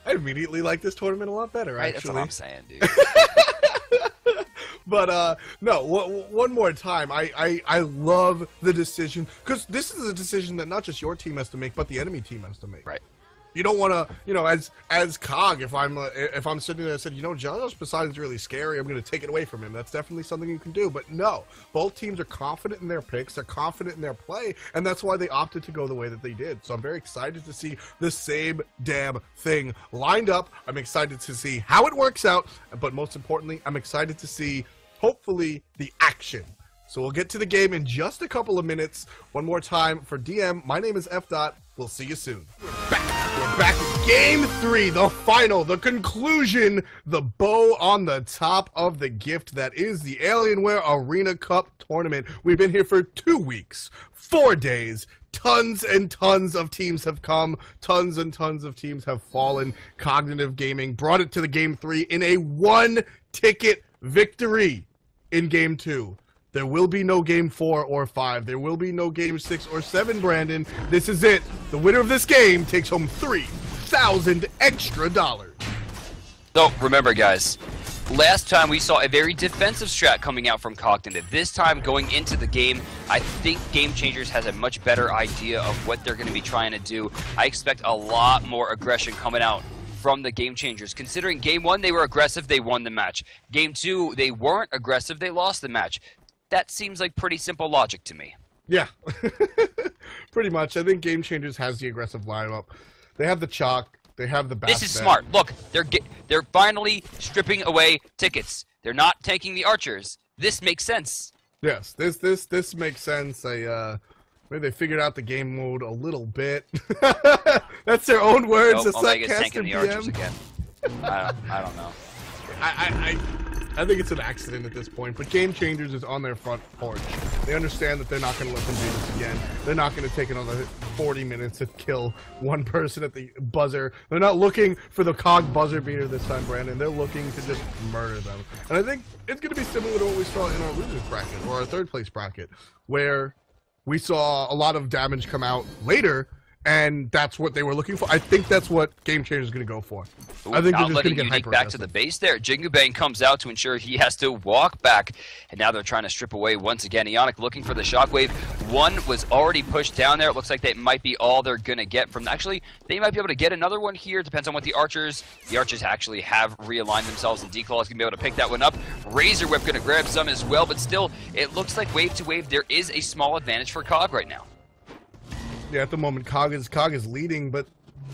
I immediately like this tournament a lot better. Right, actually, that's what I'm saying, dude. But no, one more time. I love the decision, because this is a decision that not just your team has to make, but the enemy team has to make. Right. You don't want to, you know, as Cog, if I'm sitting there and said, you know, Josh Poseidon's really scary, I'm going to take it away from him. That's definitely something you can do. But no, both teams are confident in their picks, they're confident in their play, and that's why they opted to go the way that they did. So I'm very excited to see the same damn thing lined up. I'm excited to see how it works out, but most importantly, I'm excited to see, hopefully, the action. So we'll get to the game in just a couple of minutes. One more time for DM, my name is F. We'll see you soon. We're back with Game 3, the final, the conclusion, the bow on the top of the gift that is the Alienware Arena Cup tournament. We've been here for 2 weeks, 4 days. Tons and tons of teams have come. Tons and tons of teams have fallen. Cognitive Gaming brought it to the Game 3 in a one-ticket victory in Game 2. There will be no Game 4 or 5. There will be no Game 6 or 7, Brandon. This is it. The winner of this game takes home $3,000 extra. So, remember, guys, last time we saw a very defensive strat coming out from Cognitive. This time, going into the game, I think GameChangers has a much better idea of what they're going to be trying to do. I expect a lot more aggression coming out from the GameChangers. Considering Game 1, they were aggressive, they won the match. Game 2, they weren't aggressive, they lost the match. That seems like pretty simple logic to me. Yeah, pretty much. I think GameChangers has the aggressive lineup. They have the chalk. They have the This is smart. Look, they're finally stripping away tickets. They're not taking the archers. This makes sense. Yes, this makes sense. Maybe they figured out the game mode a little bit. That's their own words. Nope, Omega's tanking the archers again. I don't know. I think it's an accident at this point, but GameChangers is on their front porch. They understand that they're not going to let them do this again. They're not going to take another 40 minutes to kill one person at the buzzer. They're not looking for the Cog buzzer beater this time, Brandon. They're looking to just murder them. And I think it's going to be similar to what we saw in our losers bracket, or our third place bracket, where we saw a lot of damage come out later, and that's what they were looking for. I think that's what GameChangers is going to go for. Ooh, I think not they're just letting going to get Unique back to the base there. Jingubang comes out to ensure he has to walk back, and now they're trying to strip away once again. Ionic looking for the shockwave. One was already pushed down there. It looks like that might be all they're going to get from. Actually, they might be able to get another one here. Depends on what the archers actually have realigned themselves, and Declaw is going to be able to pick that one up. Razor Whip going to grab some as well, but still, it looks like wave to wave, there is a small advantage for Cog right now. Yeah, at the moment, Cog is leading, but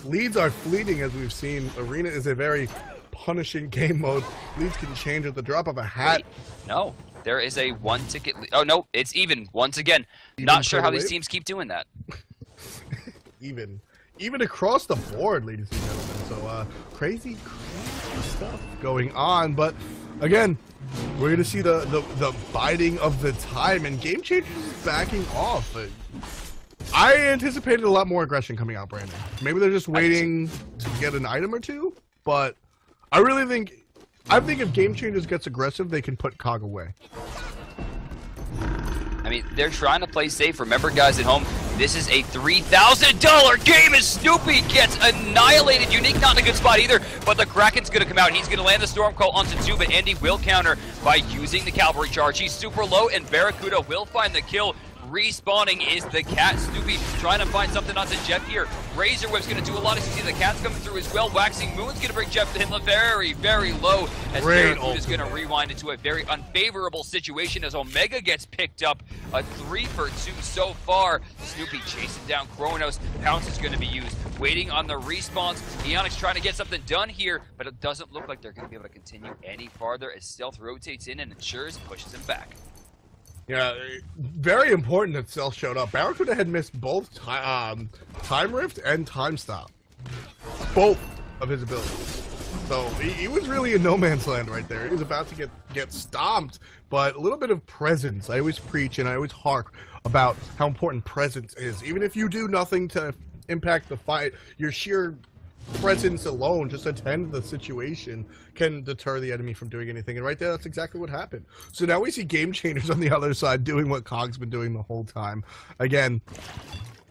leads are fleeting, as we've seen. Arena is a very punishing game mode. Leads can change at the drop of a hat. Wait, no, there is a one-ticket lead. Oh, no, it's even, once again. Not sure how these teams keep doing that. Even across the board, ladies and gentlemen. So, crazy stuff going on. But, again, we're going to see the biding of the time, and GameChangers is backing off. I anticipated a lot more aggression coming out, Brandon. Maybe they're just waiting to get an item or two, but I really think if GameChangers gets aggressive, they can put Cog away. I mean, they're trying to play safe. Remember, guys at home, this is a $3,000 game as Snoopy gets annihilated. Unique not in a good spot either, but the Kraken's going to come out, and he's going to land the Storm Call onto 2, but Andy will counter by using the Cavalry Charge. He's super low, and Barracuda will find the kill. Respawning is the cat. Snoopy trying to find something onto Jeff here. Razor Whip's going to do a lot as you see the cat's coming through as well. Waxing Moon's going to bring Jeff Hindla very, very low as Barracuda is going to rewind into a very unfavorable situation as Omega gets picked up. A 3 for 2 so far. Snoopy chasing down Kronos. Pounce is going to be used. Waiting on the respawns. Eonix trying to get something done here, but it doesn't look like they're going to be able to continue any farther as Stealth rotates in and ensures pushes him back. Yeah, very important that Stealth showed up. Barracuda had missed both Time Rift and Time Stop. Both of his abilities. So he was really in no man's land right there. He was about to get stomped, but a little bit of presence. I always preach and I always hark about how important presence is. Even if you do nothing to impact the fight, your sheer presence alone, just attend the situation, can deter the enemy from doing anything. And right there, that's exactly what happened. So now we see GameChangers on the other side doing what Cog's been doing the whole time. Again,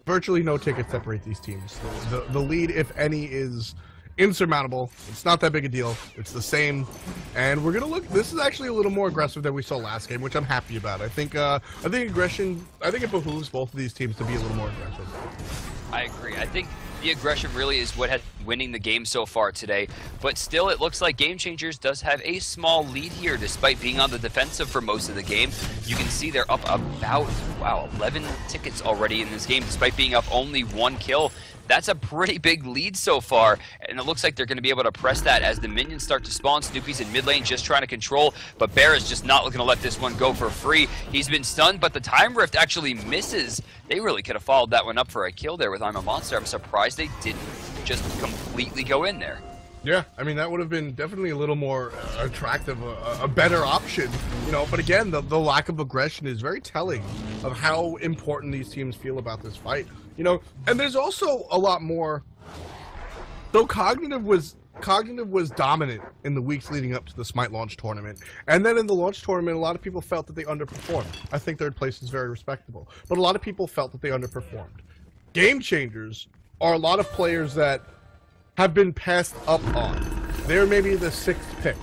virtually no tickets separate these teams. The lead, if any, is insurmountable. It's not that big a deal. It's the same. And we're going to look, this is actually a little more aggressive than we saw last game, which I'm happy about. I think aggression, I think it behooves both of these teams to be a little more aggressive. I agree. I think the aggression really is what has been winning the game so far today, but still it looks like GameChangers does have a small lead here despite being on the defensive for most of the game. You can see they're up about, wow, 11 tickets already in this game despite being up only 1 kill. That's a pretty big lead so far, and it looks like they're going to be able to press that as the minions start to spawn. Snoopy's in mid lane just trying to control, but Bear is just not looking to let this one go for free. He's been stunned, but the Time Rift actually misses. They really could have followed that one up for a kill there with I'm a Monster. I'm surprised they didn't just completely go in there. Yeah, I mean, that would have been definitely a little more attractive, a better option, you know, but again, the lack of aggression is very telling of how important these teams feel about this fight, you know, and there's also a lot more. So Cognitive was dominant in the weeks leading up to the Smite launch tournament, and then in the launch tournament, a lot of people felt that they underperformed. I think third place is very respectable, but a lot of people felt that they underperformed. GameChangers are a lot of players that have been passed up on. They're maybe the 6th pick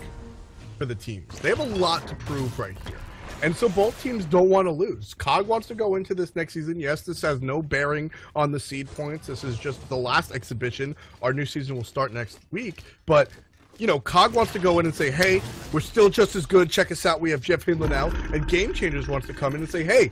for the teams. They have a lot to prove right here. And so both teams don't want to lose. COG wants to go into this next season. Yes, this has no bearing on the seed points. This is just the last exhibition. Our new season will start next week. But, you know, COG wants to go in and say, hey, we're still just as good. Check us out. We have Jeff Hindla now. And GameChangers wants to come in and say, hey,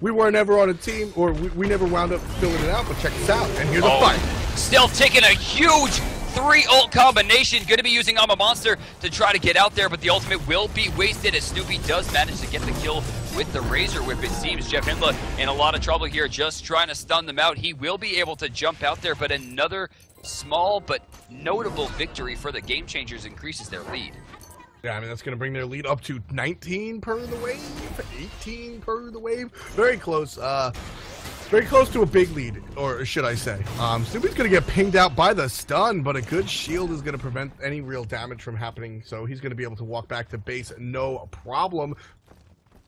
we were never on a team, or we never wound up filling it out, but check us out. And here's a fight. Stealth taking a huge 3 ult combination. Going to be using I'm a Monster to try to get out there, but the ultimate will be wasted as Snoopy does manage to get the kill with the Razor Whip. It seems Jeff Hindla in a lot of trouble here, just trying to stun them out. He will be able to jump out there, but another small but notable victory for the GameChangers increases their lead. Yeah, I mean, that's going to bring their lead up to 19 per the wave, 18 per the wave. Very close to a big lead, or should I say. Snoopy's going to get pinged out by the stun, but a good shield is going to prevent any real damage from happening, so he's going to be able to walk back to base, no problem.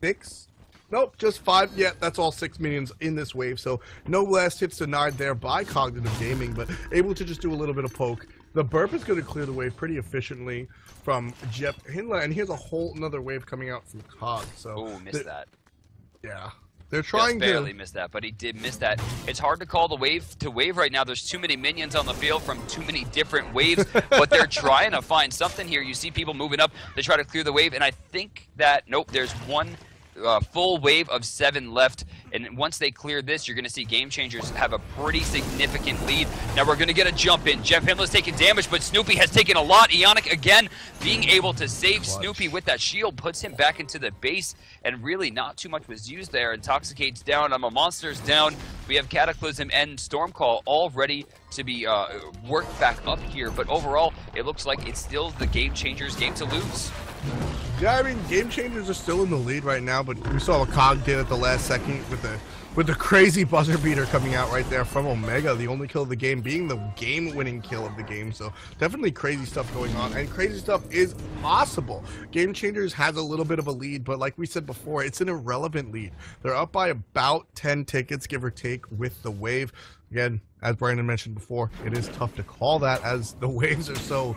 6? Nope, just 5. Yeah, that's all 6 minions in this wave, so no last hits denied there by Cognitive Gaming, but able to just do a little bit of poke. The burp is going to clear the wave pretty efficiently from Jeff Hindla, and here's a whole another wave coming out from Cog. So missed that. Yeah, they're trying just barely missed that, but he did miss that. It's hard to call the wave to wave right now. There's too many minions on the field from too many different waves, but they're trying to find something here. You see people moving up to try to clear the wave, and I think that nope, there's one full wave of 7 left, and once they clear this, you're going to see GameChangers have a pretty significant lead. Now we're going to get a jump in. Jeff Hindla's taking damage, but Snoopy has taken a lot. Eonic again being able to save Snoopy with that shield, puts him back into the base, and really not too much was used there. Intoxicate's down, I'm a Monster's down. We have Cataclysm and Stormcall all ready to be worked back up here, but overall, it looks like it's still the GameChangers' game to lose. Yeah, I mean, GameChangers are still in the lead right now, but we saw what COG did at the last second with the crazy buzzer beater coming out right there from Omega, the only kill of the game being the game-winning kill of the game. So definitely crazy stuff going on, and crazy stuff is possible. GameChangers has a little bit of a lead, but like we said before, it's an irrelevant lead. They're up by about 10 tickets, give or take, with the wave. Again, as Brandon mentioned before, it is tough to call that as the waves are so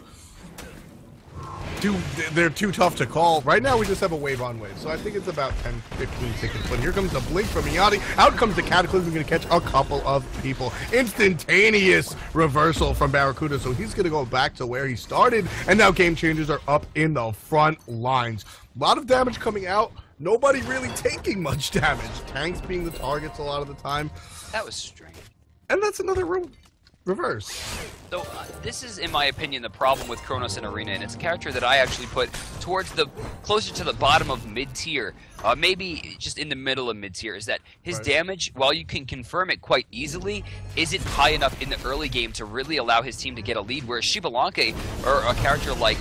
they're too tough to call. Right now, we just have a wave on wave, so I think it's about 10, 15 seconds. But here comes the blink from Iati. Out comes the Cataclysm, going to catch a couple of people. Instantaneous reversal from Barracuda, so he's going to go back to where he started, and now GameChangers are up in the front lines. A lot of damage coming out. Nobody really taking much damage. Tanks being the targets a lot of the time. That was strange. And that's another reverse. So this is, in my opinion, the problem with Kronos in Arena, and it's a character that I actually put towards the closer to the bottom of mid-tier, maybe just in the middle of mid-tier, is that his damage, while you can confirm it quite easily, isn't high enough in the early game to really allow his team to get a lead, whereas Shibalanke, or a character like,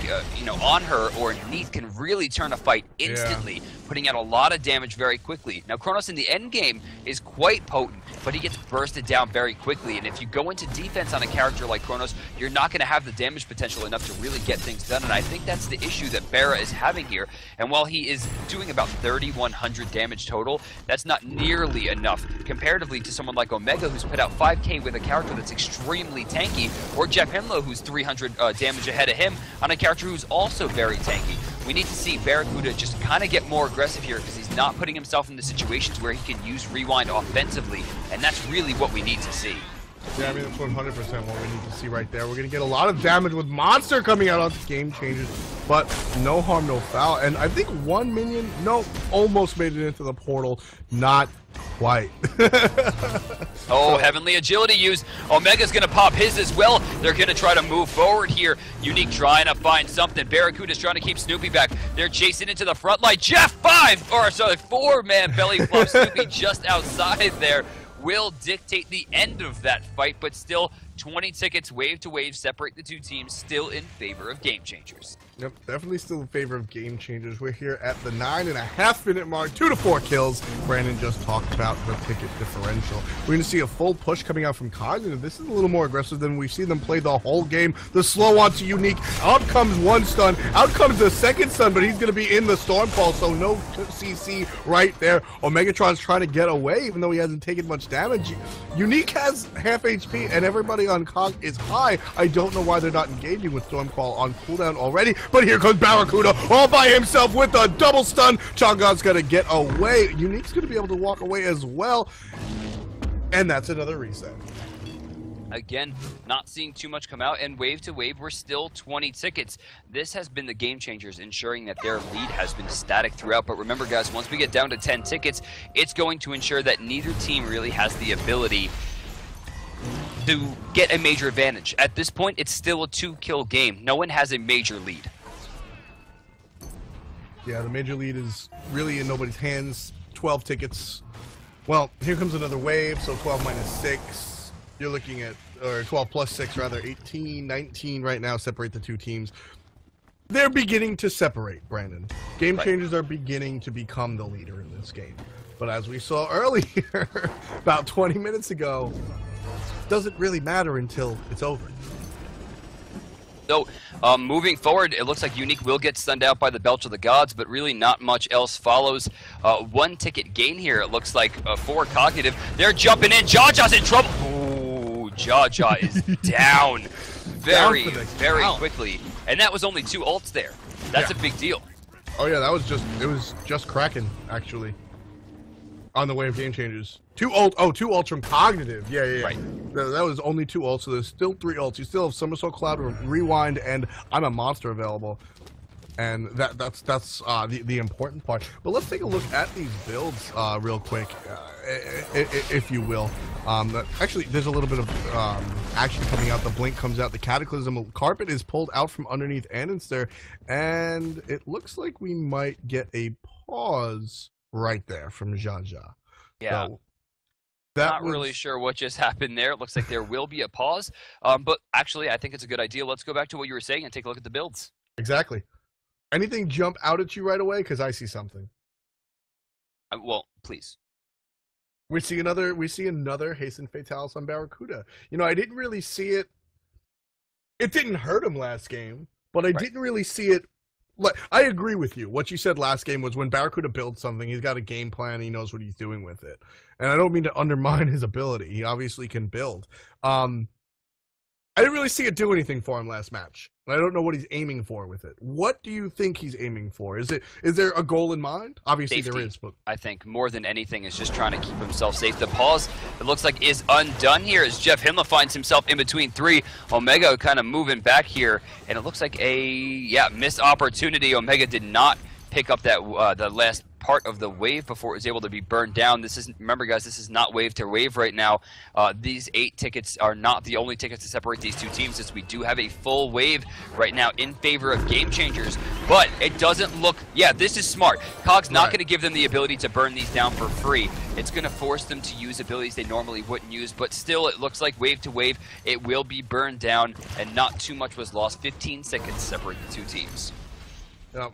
On Her or Neath, can really turn a fight instantly, putting out a lot of damage very quickly. Now, Kronos in the end game is quite potent, but he gets bursted down very quickly, and if you go into defense on a character like Kronos, you're not going to have the damage potential enough to really get things done, and I think that's the issue that Barra is having here. And while he is doing about 3,100 damage total, that's not nearly enough comparatively to someone like Omega, who's put out 5k with a character that's extremely tanky, or Jeff Hemlow, who's 300 damage ahead of him on a character who's also very tanky. We need to see Barracuda just kind of get more aggressive here, because he's not putting himself into situations where he can use Rewind offensively, and that's really what we need to see. Yeah, I mean, that's 100% what we need to see right there. We're going to get a lot of damage with Monster coming out on GameChangers, but no harm, no foul. And I think one minion, no, almost made it into the portal. Not quite. Oh, Heavenly Agility use. Omega's going to pop his as well. They're going to try to move forward here. Unique trying to find something. Barracuda's trying to keep Snoopy back. They're chasing into the front line. Jeff, 4-man belly flop. Snoopy just outside there will dictate the end of that fight, but still 20 tickets wave to wave separate the two teams, still in favor of GameChangers. Yep, definitely still in favor of GameChangers. We're here at the 9.5 minute mark, 2 to 4 kills. Brandon just talked about the ticket differential. We're going to see a full push coming out from Cognitive. This is a little more aggressive than we've seen them play the whole game. The slow on to Unique. Out comes one stun. Out comes the second stun, but he's going to be in the Stormfall, so no CC right there. Omegatron's trying to get away, even though he hasn't taken much damage. Unique has half HP, and everybody on Cog is high. I don't know why they're not engaging with Stormfall on cooldown already. But here comes Barracuda all by himself with a double stun. Chongon's going to get away. Unique's going to be able to walk away as well. And that's another reset. Again, not seeing too much come out, and wave to wave, we're still 20 tickets. This has been the GameChangers, ensuring that their lead has been static throughout. But remember, guys, once we get down to 10 tickets, it's going to ensure that neither team really has the ability to get a major advantage. At this point, it's still a 2-kill game. No one has a major lead. Yeah, the major lead is really in nobody's hands. 12 tickets. Well, here comes another wave, so 12 minus 6. You're looking at, or 12 plus 6 rather, 18, 19 right now separate the two teams. They're beginning to separate, Brandon. GameChangers are beginning to become the leader in this game. But as we saw earlier, about 20 minutes ago, doesn't really matter until it's over. So, moving forward, it looks like Unique will get stunned out by the Belch of the Gods, but really not much else follows. 1 ticket gain here, it looks like, for Cognitive. They're jumping in. Jaja's in trouble. Ooh, Jaja is down very quickly. And that was only 2 ults there. That's a big deal. Oh yeah, it was just cracking, actually. On the way of GameChangers. 2 ults from Cognitive. Yeah. Right. That was only 2 ults, so there's still 3 ults. You still have Somersault Cloud, Rewind, and I'm a Monster available. And that's the important part. But let's take a look at these builds real quick, if you will. Actually, there's a little bit of action coming out. The Blink comes out. The Cataclysm Carpet is pulled out from underneath Annenster. And it looks like we might get a pause right there from Jaja. Yeah. So, not really sure what just happened there. It looks like there will be a pause. But actually, I think it's a good idea. Let's go back to what you were saying and take a look at the builds. Exactly. Anything jump out at you right away? Because I see something. Well, please. We see another Hasten Fatalis on Barracuda. You know, I didn't really see it. It didn't hurt him last game, but I didn't really see it. I agree with you. What you said last game was when Barracuda builds something, he's got a game plan, he knows what he's doing with it. And I don't mean to undermine his ability. He obviously can build. I didn't really see it do anything for him last match. I don't know what he's aiming for with it. What do you think he's aiming for? Is there a goal in mind? Obviously Safety, there is, but I think more than anything is just trying to keep himself safe. The pause, it looks like, is undone here as Jeff Himmler finds himself in between three. Omega kind of moving back here, and it looks like a missed opportunity. Omega did not pick up that the last part of the wave before it was able to be burned down. This isn't, remember guys, this is not wave to wave right now. These 8 tickets are not the only tickets to separate these two teams, as we do have a full wave right now in favor of GameChangers. But it doesn't look, this is smart. Cog's not going to give them the ability to burn these down for free. It's going to force them to use abilities they normally wouldn't use, but still it looks like wave to wave it will be burned down, and not too much was lost. 15 seconds to separate the two teams.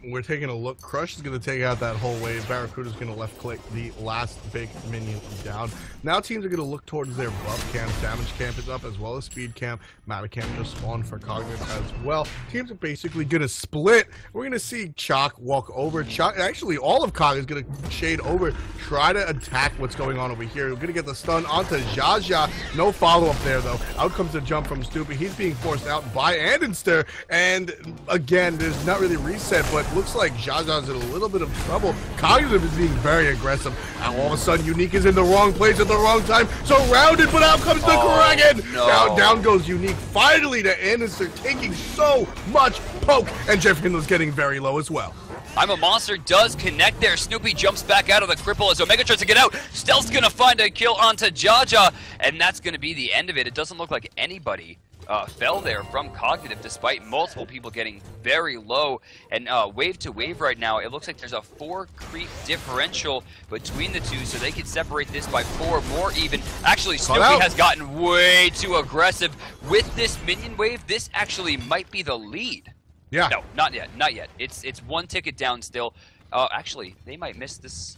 We're taking a look. Crush is going to take out that whole wave. Barracuda's going to left click the last big minion down. Now teams are going to look towards their buff camp. Damage camp is up, as well as speed camp. Matter camp just spawned for Cognitive as well. Teams are basically going to split. We're going to see Chalk walk over. Chalk, actually, all of Cog is going to shade over, try to attack what's going on over here. We're going to get the stun onto Jaja. No follow-up there, though. Out comes a jump from Stupid. He's being forced out by Andenster. And again, there's not really reset, but looks like Jaja's in a little bit of trouble. Cognitive is being very aggressive. Now all of a sudden, Unique is in the wrong place at the wrong time. Surrounded, but out comes the Kraken. No. Now down goes Unique. Finally to Anderson, taking so much poke. And Jeff Hindler's getting very low as well. I'm a Monster does connect there. Snoopy jumps back out of the cripple as Omega tries to get out. Stealth's going to find a kill onto Jaja, and that's going to be the end of it. It doesn't look like anybody fell there from Cognitive, despite multiple people getting very low. And wave to wave right now, it looks like there's a 4 creep differential between the two, so they could separate this by 4 more even. Actually, Snoopy has gotten way too aggressive with this minion wave. This actually might be the lead. Yeah. No, not yet, not yet. It's 1 ticket down still. Actually, they might miss this.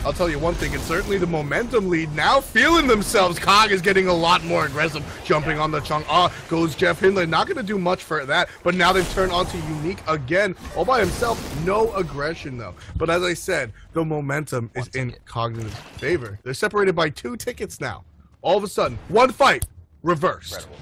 I'll tell you one thing, it's certainly the momentum lead. Now feeling themselves, Cog is getting a lot more aggressive, jumping on the chunk. Goes Jeff Hindler, not going to do much for that, but now they've turned onto Unique again, all by himself. No aggression, though. But as I said, the momentum is in Cognitive's favor. They're separated by 2 tickets now. All of a sudden, 1 fight, reversed. Incredible.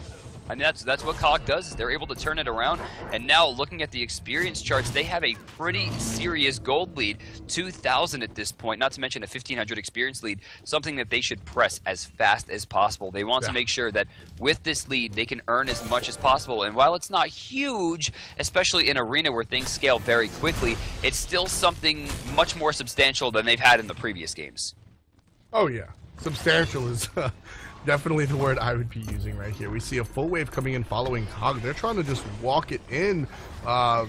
I mean, that's what Cog does, is they're able to turn it around. And now, looking at the experience charts, they have a pretty serious gold lead, 2,000 at this point, not to mention a 1,500 experience lead, something that they should press as fast as possible. They want to make sure that with this lead, they can earn as much as possible. And while it's not huge, especially in Arena where things scale very quickly, it's still something much more substantial than they've had in the previous games. Oh, yeah. Substantial is... definitely the word I would be using right here. We see a full wave coming in following Cog. They're trying to just walk it in. Now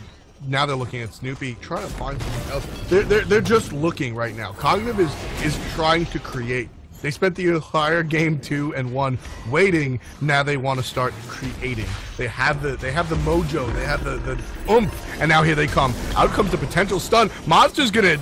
they're looking at Snoopy, trying to find something else. They're just looking right now. Cognitive is trying to create. They spent the entire game 2 and 1 waiting. Now they want to start creating. They have the mojo. They have the oomph. And now here they come. Out comes the potential stun. Monster's gonna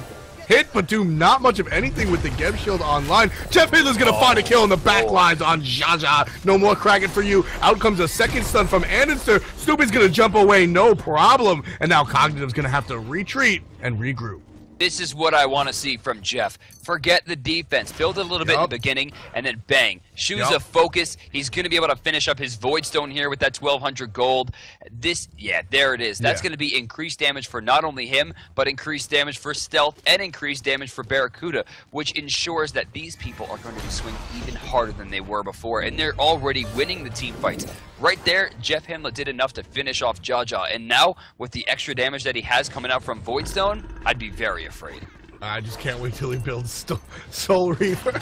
hit, but do not much of anything with the Geb Shield online. Jeff Hindler's gonna find a kill in the back lines on Jaja. No more Kraken for you. Out comes a second stun from Anderson. Snoopy's gonna jump away, no problem. And now Cognitive's gonna have to retreat and regroup. This is what I want to see from Jeff. Forget the defense. Build it a little bit in the beginning, and then bang. Shoes of focus. He's going to be able to finish up his Void Stone here with that 1,200 gold. There it is. That's going to be increased damage for not only him, but increased damage for Stealth and increased damage for Barracuda, which ensures that these people are going to be swinging even harder than they were before, and they're already winning the team fights. Right there, Jeff Himmler did enough to finish off Jaja, and now, with the extra damage that he has coming out from Void Stone, I'd be very afraid. I just can't wait till he builds Soul Reaver.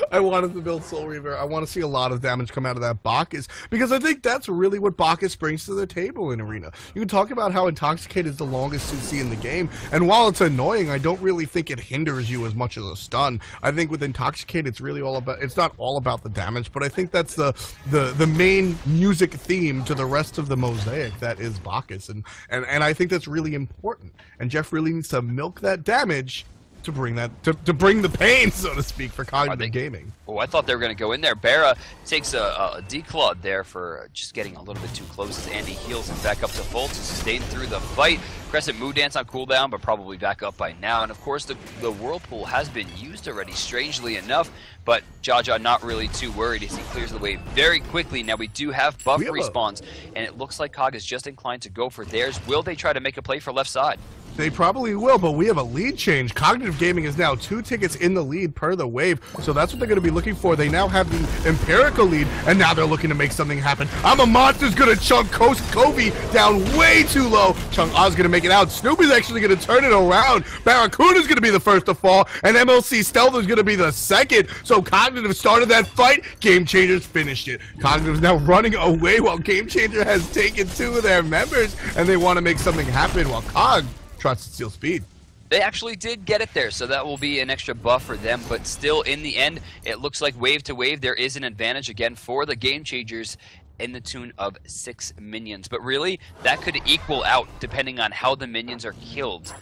I wanted to build Soul Reaver. I want to see a lot of damage come out of that Bacchus, because I think that's really what Bacchus brings to the table in Arena. You can talk about how Intoxicate is the longest CC in the game, and while it's annoying, I don't really think it hinders you as much as a stun. I think with Intoxicate, it's really all about, it's not all about the damage, but I think that's the main music theme to the rest of the mosaic that is Bacchus, and I think that's really important. And Jeff really needs to milk that damage to bring that to bring the pain, so to speak, for Cognitive Gaming. Oh, I thought they were going to go in there. Barra takes a declawed there for just getting a little bit too close as Andy heals him back up to full to sustain through the fight. Crescent Mood Dance on cooldown, but probably back up by now. And of course, the Whirlpool has been used already, strangely enough. But Jaja not really too worried as he clears the way very quickly. Now we do have buff respawns, and it looks like Cog is just inclined to go for theirs. Will they try to make a play for left side? They probably will, but we have a lead change. Cognitive Gaming is now 2 tickets in the lead per the wave, so that's what they're going to be looking for. They now have the empirical lead, and now they're looking to make something happen. I'm a Monster's going to chunk Kobe down way too low. Chung Oz going to make it out. Snoopy's actually going to turn it around. Barracuda's going to be the first to fall, and MLC Stealth is going to be the second. So Cognitive started that fight. Game Changers finished it. Cognitive's now running away while Game Changer has taken 2 of their members, and they want to make something happen while Cog tries to steal speed. They actually did get it there, so that will be an extra buff for them, but still, in the end, it looks like wave to wave, there is an advantage again for the Game Changers in the tune of 6 minions. But really, that could equal out depending on how the minions are killed.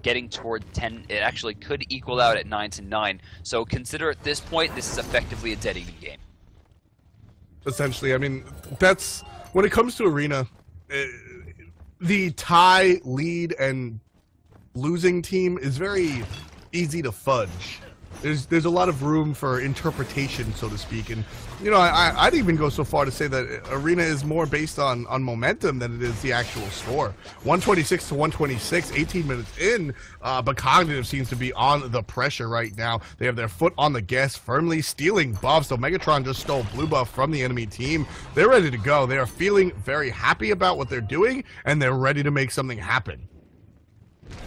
Getting toward 10, it actually could equal out at 9-9. So consider at this point, this is effectively a dead even game. Essentially, I mean, that's, when it comes to Arena, the tie, lead, and losing team is very easy to fudge. There's a lot of room for interpretation, so to speak, and you know, I'd even go so far to say that Arena is more based on momentum than it is the actual score. 126 to 126, 18 minutes in, but Cognitive seems to be on the pressure right now. They have their foot on the gas, firmly stealing buffs. So Megatron just stole blue buff from the enemy team. They're ready to go. They are feeling very happy about what they're doing, and they're ready to make something happen.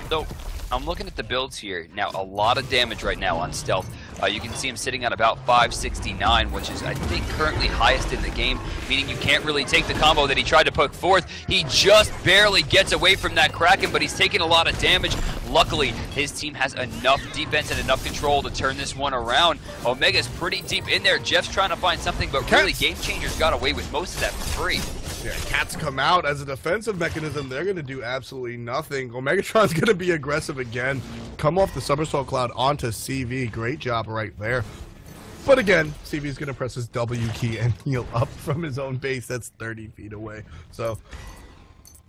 So, I'm looking at the builds here. Now, a lot of damage right now on Stealth. You can see him sitting at about 569, which is, I think, currently highest in the game, meaning you can't really take the combo that he tried to put forth. He just barely gets away from that Kraken, but he's taking a lot of damage. Luckily, his team has enough defense and enough control to turn this one around. Omega's pretty deep in there. Jeff's trying to find something, but really, Game Changers got away with most of that for free. Yeah, Cats come out as a defensive mechanism. They're going to do absolutely nothing. Omegatron's going to be aggressive again. Come off the Somersault Cloud onto CV. Great job right there. But again, CV's going to press his W key and heal up from his own base. That's 30 feet away. So,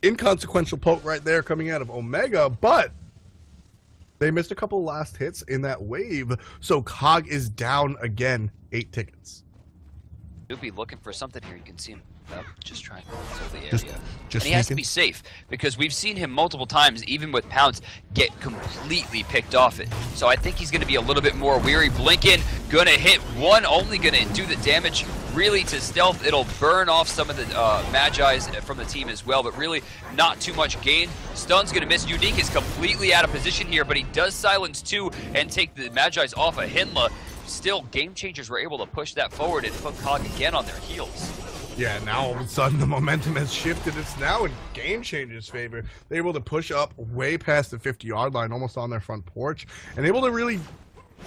inconsequential poke right there coming out of Omega, but they missed a couple last hits in that wave. So, Cog is down again. 8 tickets. Snoopy looking for something here. You can see him just trying to control the area. Just and he has to be safe, because we've seen him multiple times, even with Pounce, get completely picked off it. So I think he's going to be a little bit more weary. Blinken, gonna hit one, only gonna do the damage really to Stealth. It'll burn off some of the Magi's from the team as well, but really not too much gain. Stun's gonna miss. Unique is completely out of position here, but he does silence 2 and take the Magi's off of Hinla. Still, Game Changers were able to push that forward and put Cog again on their heels. Yeah, now all of a sudden the momentum has shifted. It's now in Game Changers' favor. They're able to push up way past the 50-yard line, almost on their front porch, and able to really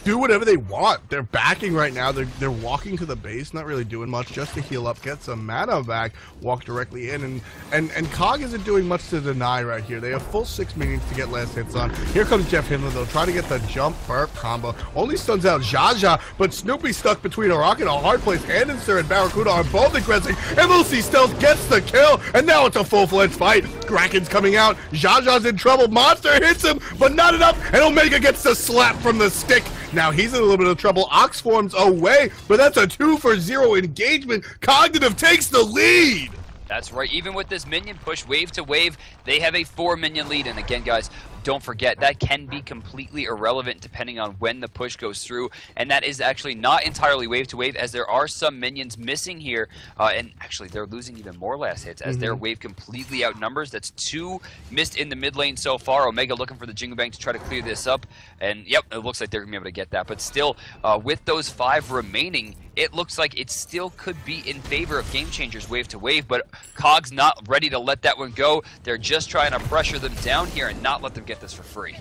do whatever they want. They're backing right now. They're walking to the base, not really doing much, just to heal up, get some mana back, walk directly in, and Cog isn't doing much to deny right here. They have full 6 minions to get last hits on. Here comes Jeff Hinler though, trying to get the jump burp combo. Only stuns out Jaja, but Snoopy stuck between a rock and a hard place. Anderson and Barracuda are both aggressive. MLC Stealth gets the kill, and now it's a full-fledged fight. Kraken's coming out. Jaja's in trouble. Monster hits him, but not enough, and Omega gets the slap from the stick. Now he's in a little bit of trouble. Ox forms away, but that's a 2-for-0 engagement. Cognitive takes the lead. That's right. Even with this minion push wave to wave, they have a 4-minion lead. And again, guys, don't forget, that can be completely irrelevant depending on when the push goes through. And that is actually not entirely wave to wave, as there are some minions missing here. And actually, they're losing even more last hits as their wave completely outnumbers. That's 2 missed in the mid lane so far. Omega looking for the Jingle Bang to try to clear this up. And yep, it looks like they're going to be able to get that. But still, with those 5 remaining, it looks like it still could be in favor of Game Changers wave to wave, but Cog's not ready to let that one go. They're just trying to pressure them down here and not let them get this for free.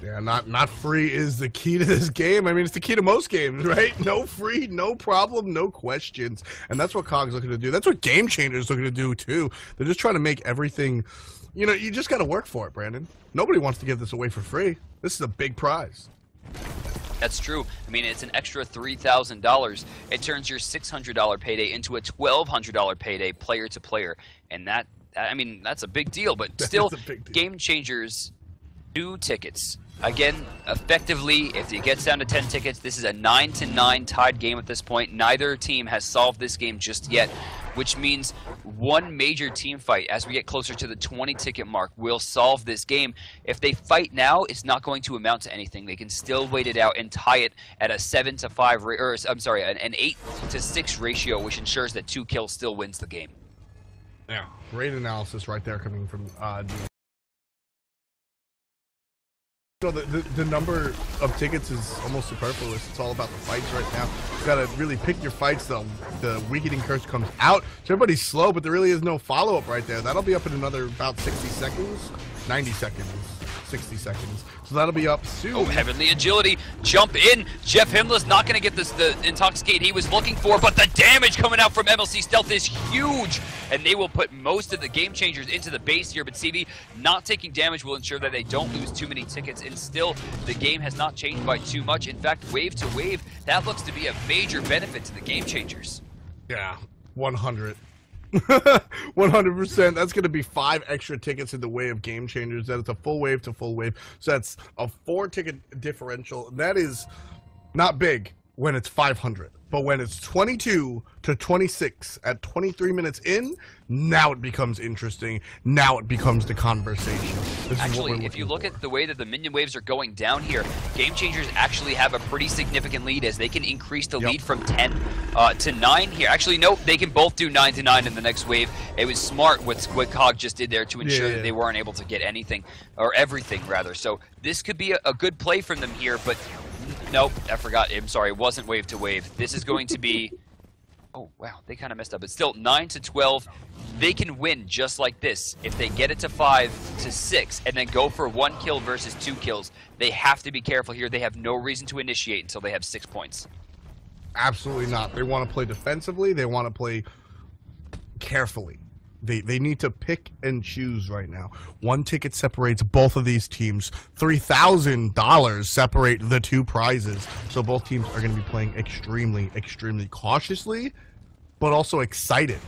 Yeah, not free is the key to this game. I mean, it's the key to most games, right? No free, no problem, no questions. And that's what COG's looking to do. That's what GameChangers looking to do, too. They're just trying to make everything... You know, you just got to work for it, Brandon. Nobody wants to give this away for free. This is a big prize. That's true. I mean, it's an extra $3,000. It turns your $600 payday into a $1,200 payday player to player. And that, I mean, that's a big deal. But still, GameChangers do tickets. Again, effectively, if it gets down to 10 tickets, this is a 9-9 tied game at this point. Neither team has solved this game just yet, which means one major team fight as we get closer to the 20-ticket mark will solve this game. If they fight now, it's not going to amount to anything. They can still wait it out and tie it at a 7-5, or I'm sorry, an 8-6 ratio, which ensures that 2 kills still wins the game. Yeah, great analysis right there coming from So the number of tickets is almost superfluous. It's all about the fights right now. You gotta really pick your fights. The weakening curse comes out. So everybody's slow, but there really is no follow-up right there. That'll be up in another about 60 seconds, 90 seconds, 60 seconds. So that'll be up soon. Oh, Heavenly Agility, jump in. Jeff Himmler's not going to get the Intoxicate he was looking for, but the damage coming out from MLC Stealth is huge. And they will put most of the GameChangers into the base here, but CV not taking damage will ensure that they don't lose too many tickets. And still, the game has not changed by too much. In fact, wave to wave, that looks to be a major benefit to the GameChangers. Yeah, 100. 100%. That's going to be 5 extra tickets in the way of GameChangers. That is a full wave to full wave. So that's a 4-ticket differential. That is not big when it's 500. But when it's 22 to 26 at 23 minutes in, now it becomes interesting. Now it becomes the conversation. Actually, if you look at the way that the minion waves are going down here, GameChangers actually have a pretty significant lead as they can increase the lead from 10 to 9 here. Actually, no, they can both do 9 to 9 in the next wave. It was smart what COG just did there to ensure that they weren't able to get anything, or everything rather. So this could be a good play from them here, but nope, I forgot. I'm sorry, it wasn't wave to wave. This is going to be... Oh, wow, they kind of messed up. It's still 9 to 12. They can win just like this. If they get it to 5 to 6 and then go for 1 kill versus 2 kills, they have to be careful here. They have no reason to initiate until they have 6 points. Absolutely not. They want to play defensively. They want to play carefully. They need to pick and choose right now. 1 ticket separates both of these teams. $3,000 separate the 2 prizes. So both teams are going to be playing extremely, extremely cautiously, but also excited.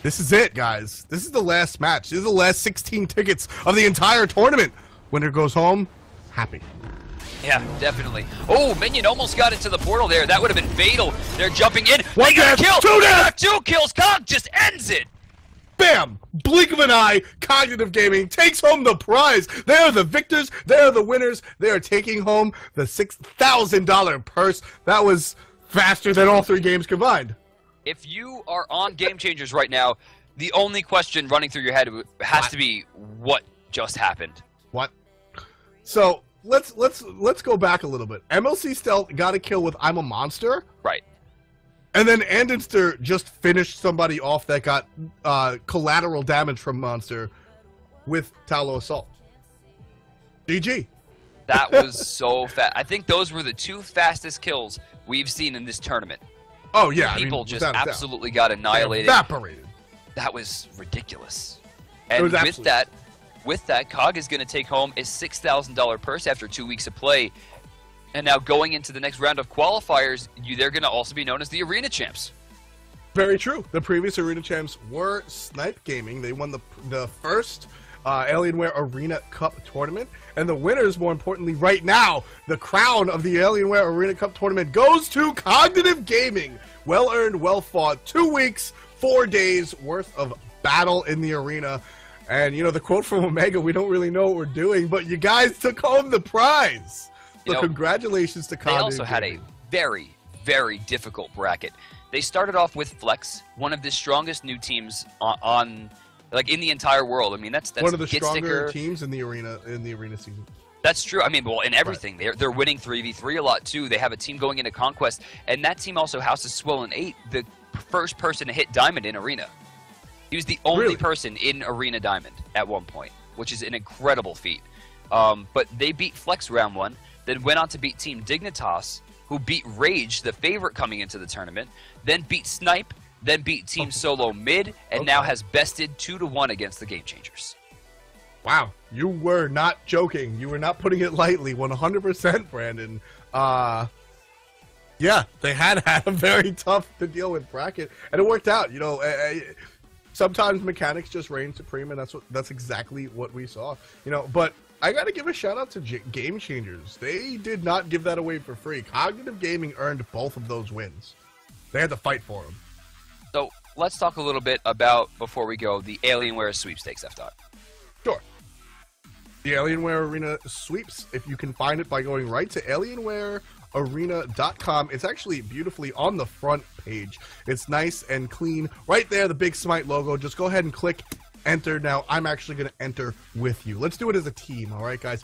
This is it, guys. This is the last match. This is the last 16 tickets of the entire tournament. Winner goes home happy. Yeah, definitely. Oh, Minion almost got into the portal there. That would have been fatal. They're jumping in. 1 death, 2 death! 2 kills. COG just ends it. Bam! Blink of an eye, Cognitive Gaming takes home the prize. They are the victors. They are the winners. They are taking home the $6,000 purse. That was faster than all 3 games combined. If you are on GameChangers right now, the only question running through your head has to be, what just happened? What? So let's go back a little bit. MLC Stealth got a kill with I'm a Monster. Right. And then Andinster just finished somebody off that got collateral damage from Monster with Talo Assault. GG. That was so fast. I think those were the 2 fastest kills we've seen in this tournament. Oh, yeah. People just absolutely got annihilated. Evaporated. That was ridiculous. And with that, COG is going to take home a $6,000 purse after 2 weeks of play. And now going into the next round of qualifiers, they're going to also be known as the Arena Champs. Very true. The previous Arena Champs were Snipe Gaming. They won the first Alienware Arena Cup tournament. And the winners, more importantly, right now, the crown of the Alienware Arena Cup tournament goes to Cognitive Gaming. Well earned, well fought. 2 weeks, 4 days worth of battle in the arena. And, you know, the quote from Omega, we don't really know what we're doing, but you guys took home the prize. So congratulations to Cognitive. They also had a very, very difficult bracket. They started off with Flex, one of the strongest new teams in the entire world. I mean, that's one of the stronger teams in the arena season. That's true. I mean, well, in everything, they're winning 3v3 a lot too. They have a team going into Conquest, and that team also houses Swollen 8, the first person to hit Diamond in Arena. He was the only person in Arena Diamond at one point, which is an incredible feat. But they beat Flex round 1, then went on to beat Team Dignitas, who beat Rage, the favorite coming into the tournament, then beat Snipe, then beat Team SoloMid, and now has bested 2-1 against the GameChangers. Wow, you were not joking. You were not putting it lightly. 100%, Brandon. Yeah, they had a very tough to deal with bracket, and it worked out. You know, sometimes mechanics just reign supreme, and that's exactly what we saw. You know, but I got to give a shout out to GameChangers. They did not give that away for free. Cognitive Gaming earned both of those wins. They had to fight for them. So let's talk a little bit about, before we go, the Alienware sweepstakes, F-Dot. Sure. The Alienware Arena sweeps, if you can find it by going right to alienwarearena.com. It's actually beautifully on the front page. It's nice and clean. Right there, the big Smite logo. Just go ahead and click enter. Now I'm actually going to enter with you. Let's do it as a team. All right, guys.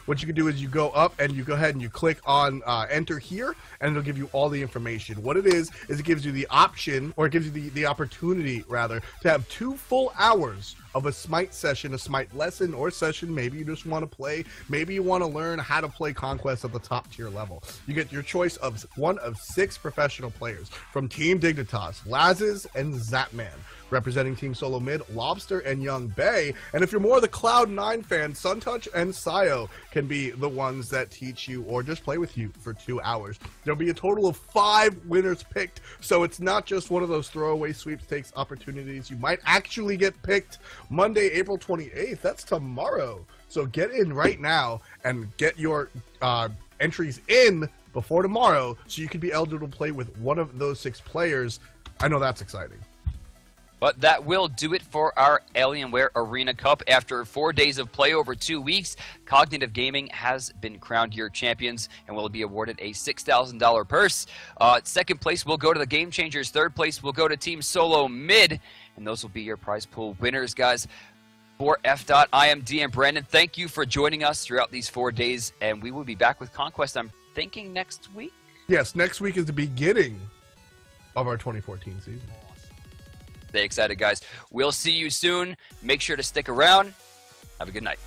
What you can do is you go up and you go ahead and you click on enter here, and it'll give you all the information. What it is it gives you the option, or it gives you the opportunity rather, to have 2 full hours of a Smite session, a Smite lesson or session. Maybe you just want to play. Maybe you want to learn how to play Conquest at the top tier level. You get your choice of one of 6 professional players from Team Dignitas, Lazes and Zapman. Representing Team SoloMid, Lobster and Young Bay. And if you're more the Cloud9 fan, Suntouch and Sayo can be the ones that teach you or just play with you for 2 hours. There'll be a total of 5 winners picked, so it's not just one of those throwaway sweepstakes opportunities. You might actually get picked Monday, April 28th. That's tomorrow. So get in right now and get your entries in before tomorrow so you can be eligible to play with one of those 6 players. I know that's exciting. But that will do it for our Alienware Arena Cup. After 4 days of play over 2 weeks, Cognitive Gaming has been crowned your champions and will be awarded a $6,000 purse. Second place will go to the GameChangers. Third place will go to Team SoloMid. And those will be your prize pool winners, guys. For F-Dot, I am D and Brandon. Thank you for joining us throughout these 4 days. And we will be back with Conquest, I'm thinking, next week? Yes, next week is the beginning of our 2014 season. Stay excited, guys. We'll see you soon. Make sure to stick around. Have a good night.